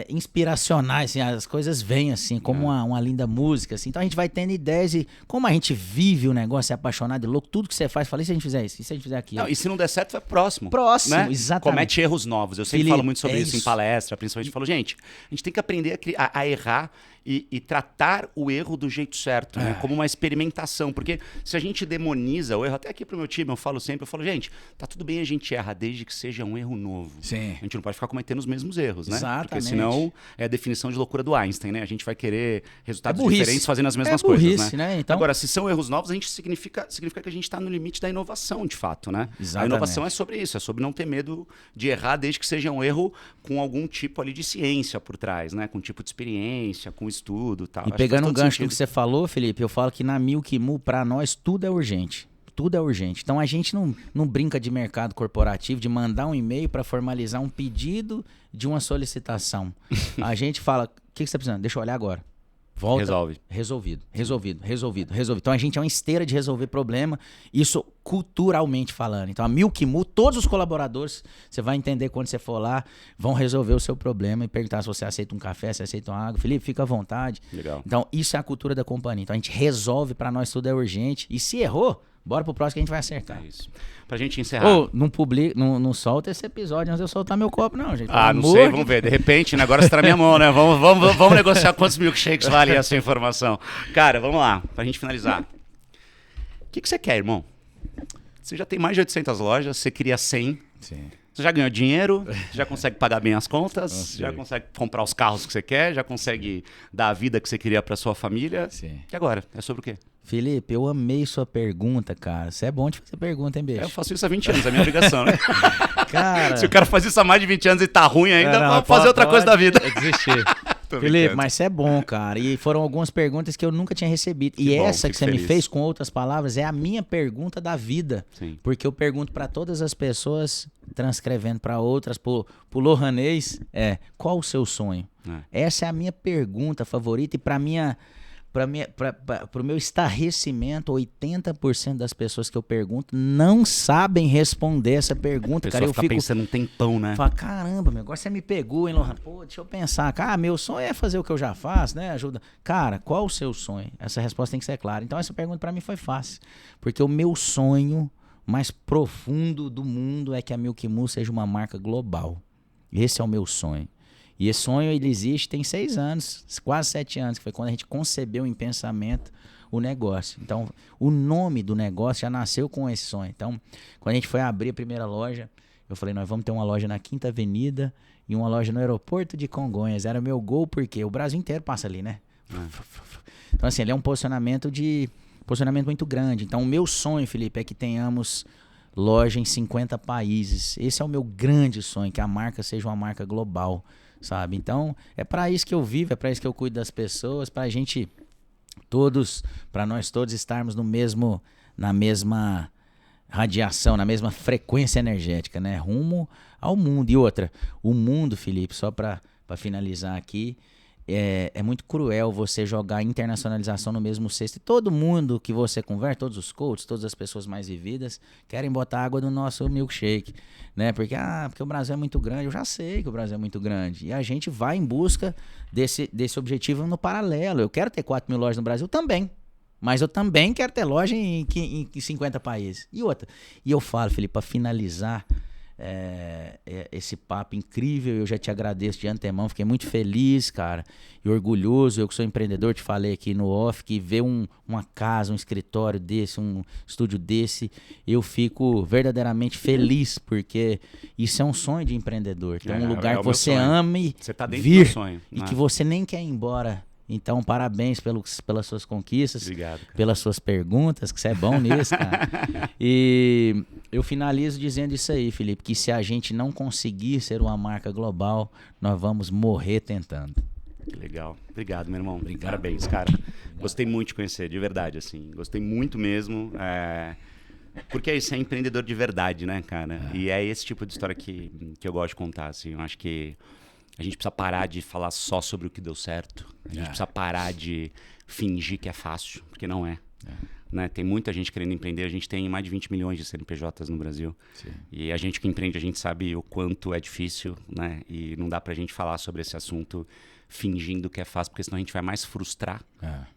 inspiracionais, assim, as coisas vêm assim, como uma linda música, assim. Então a gente vai tendo ideias e como a gente vive o negócio, é apaixonado e louco, tudo que você faz, fala, e se a gente fizer isso? E se a gente fizer aquilo? Não, e se não der certo, vai próximo. Né? Exatamente. Comete erros novos. Eu sempre falo muito sobre isso em palestra, principalmente. Eu falo, gente, a gente tem que aprender a errar e tratar o erro do jeito certo, né? Como uma experimentação. Porque se a gente demoniza o erro, até aqui pro meu time, eu falo, gente, tá tudo bem a gente erra, desde que seja um erro novo. Sim. A gente não pode ficar cometendo os mesmos erros, né? Exatamente. Porque senão é a definição de loucura do Einstein, né? A gente vai querer resultados diferentes fazendo as mesmas coisas, né? Então... Agora, se são erros novos, a gente significa que a gente está no limite da inovação, de fato, né? Exatamente. A inovação é sobre isso, é sobre não ter medo de errar, desde que seja um erro com algum tipo ali de ciência por trás, né? Com tipo de experiência, com estudo e tal. E pegando um gancho do que você falou, Felipe, eu falo que na Milk Mu, para nós, tudo é urgente. Tudo é urgente. Então a gente não brinca de mercado corporativo, de mandar um e-mail para formalizar um pedido de uma solicitação. A gente fala, o que você está precisando? Deixa eu olhar agora. Volta. Resolve. Resolvido. Então a gente é uma esteira de resolver problema, isso culturalmente falando. Então a Milk Mu, todos os colaboradores, você vai entender quando você for lá, vão resolver o seu problema e perguntar se você aceita um café, se aceita uma água. Felipe, fica à vontade. Legal. Então isso é a cultura da companhia. Então a gente resolve, para nós tudo é urgente. E se errou, bora pro próximo que a gente vai acertar. É isso. Pra gente encerrar. Não solta esse episódio antes de eu soltar meu copo, não, gente. Não sei, vamos ver. De repente, né, agora você tá na minha mão, né? Vamos negociar quantos milkshakes vale essa informação. Cara, vamos lá, pra gente finalizar. O que você quer, irmão? Você já tem mais de 800 lojas, você queria 100. Sim. Você já ganhou dinheiro, já consegue pagar bem as contas, já consegue comprar os carros que você quer, já consegue dar a vida que você queria pra sua família. Sim. E agora? É sobre o quê? Felipe, eu amei sua pergunta, cara. Você é bom de fazer pergunta, hein, bicho? Eu faço isso há 20 anos, é minha obrigação, né? Cara... Se o cara faz isso há mais de 20 anos e tá ruim ainda, vamos fazer outra coisa da vida. Desistir. Felipe, mas você é bom, cara. E foram algumas perguntas que eu nunca tinha recebido. E essa que você me fez, com outras palavras, é a minha pergunta da vida. Sim. Porque eu pergunto para todas as pessoas, transcrevendo para outras, pro lohanês, qual o seu sonho? Essa é a minha pergunta favorita e para o meu estarrecimento, 80% das pessoas que eu pergunto não sabem responder essa pergunta. Cara, eu fico pensando um tempão, né? Fala, caramba, meu, agora você me pegou, hein, Lohan? Pô, deixa eu pensar. Cara, meu sonho é fazer o que eu já faço, né? Ajuda. Cara, qual o seu sonho? Essa resposta tem que ser clara. Então essa pergunta para mim foi fácil, porque o meu sonho mais profundo do mundo é que a Milk Mu seja uma marca global. Esse é o meu sonho. E esse sonho, ele existe tem 6 anos, quase 7 anos, que foi quando a gente concebeu em pensamento o negócio. Então, o nome do negócio já nasceu com esse sonho. Então, quando a gente foi abrir a primeira loja, eu falei, nós vamos ter uma loja na Quinta Avenida e uma loja no aeroporto de Congonhas. Era meu gol, porque o Brasil inteiro passa ali, né? Então, assim, ele é um posicionamento muito grande. Então, o meu sonho, Felipe, é que tenhamos loja em 50 países. Esse é o meu grande sonho, que a marca seja uma marca global. Sabe? Então, é para isso que eu vivo, é para isso que eu cuido das pessoas, para nós todos estarmos na mesma radiação, na mesma frequência energética, né? Rumo ao mundo. E outra, o mundo, Felipe, só para finalizar aqui, é muito cruel você jogar internacionalização no mesmo cesto. E todo mundo que você conversa, todos os coaches, todas as pessoas mais vividas, querem botar água no nosso milkshake, né? Porque o Brasil é muito grande. Eu já sei que o Brasil é muito grande. E a gente vai em busca desse objetivo no paralelo. Eu quero ter 4 mil lojas no Brasil também. Mas eu também quero ter loja em 50 países. E outra. E eu falo, Felipe, para finalizar esse papo incrível, eu já te agradeço de antemão, fiquei muito feliz, cara, e orgulhoso. Eu que sou empreendedor, te falei aqui no off, que ver uma casa, um escritório desse, um estúdio desse, eu fico verdadeiramente feliz, porque isso é um sonho de empreendedor. Então, um lugar que você ame você tá dentro vir do sonho, e que você nem quer ir embora. Então, parabéns pelas suas conquistas. Obrigado, cara. Pelas suas perguntas, que você é bom nisso, cara. E eu finalizo dizendo isso aí, Felipe, que se a gente não conseguir ser uma marca global, nós vamos morrer tentando. Que legal. Obrigado, meu irmão. Obrigado. Parabéns, cara. Obrigado. Gostei muito de conhecer, de verdade, assim. Gostei muito mesmo. Porque é isso, é empreendedor de verdade, né, cara? E é esse tipo de história que eu gosto de contar, assim. Eu acho que a gente precisa parar de falar só sobre o que deu certo. A gente precisa parar de fingir que é fácil, porque não é. Né? Tem muita gente querendo empreender. A gente tem mais de 20 milhões de CNPJs no Brasil. Sim. E a gente que empreende, a gente sabe o quanto é difícil, né? E não dá pra gente falar sobre esse assunto fingindo que é fácil, porque senão a gente vai mais frustrar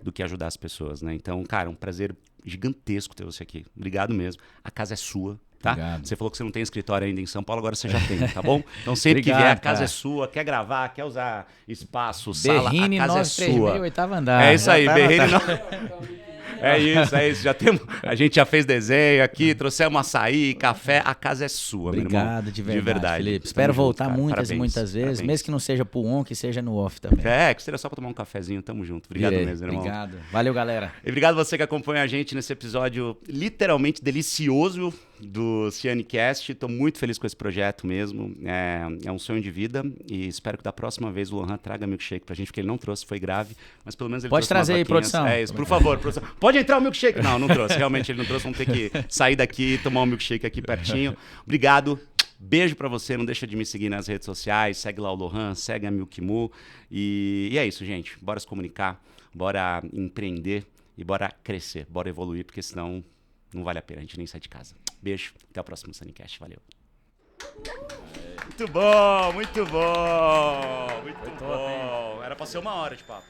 do que ajudar as pessoas, né? Então, cara, um prazer gigantesco ter você aqui. Obrigado mesmo. A casa é sua. Tá? Você falou que você não tem escritório ainda em São Paulo, agora você já tem, tá bom? Então sempre que vier, a casa é sua, quer gravar, quer usar espaço, sala, Berrini, a casa é sua. 8º andar. É isso aí, Berrini. É isso. A gente já fez desenho aqui, trouxemos açaí, café, a casa é sua, meu irmão. Obrigado, de verdade, Felipe. Espero voltar muitas vezes, mesmo que não seja pro on, que seja no off também. Que seja só pra tomar um cafezinho, tamo junto. Obrigado mesmo, irmão. Obrigado. Valeu, galera. E obrigado você que acompanha a gente nesse episódio literalmente delicioso. do Cianecast. Estou muito feliz com esse projeto mesmo. É um sonho de vida e espero que da próxima vez o Lohan traga milkshake pra gente, porque ele não trouxe, foi grave, mas pelo menos ele pode trouxe trazer aí, produção. É isso, por favor, produção. Pode entrar o milkshake. Não trouxe. Realmente ele não trouxe. Vamos ter que sair daqui e tomar um milkshake aqui pertinho. Obrigado. Beijo pra você, não deixa de me seguir nas redes sociais, segue lá o Lohan, segue a Milk Moo e é isso, gente. Bora se comunicar, bora empreender e bora crescer, bora evoluir, porque senão não vale a pena, a gente nem sai de casa. Beijo, até o próximo Cianecast, valeu. Muito bom, muito bom, muito bom. Era pra ser 1 hora de papo.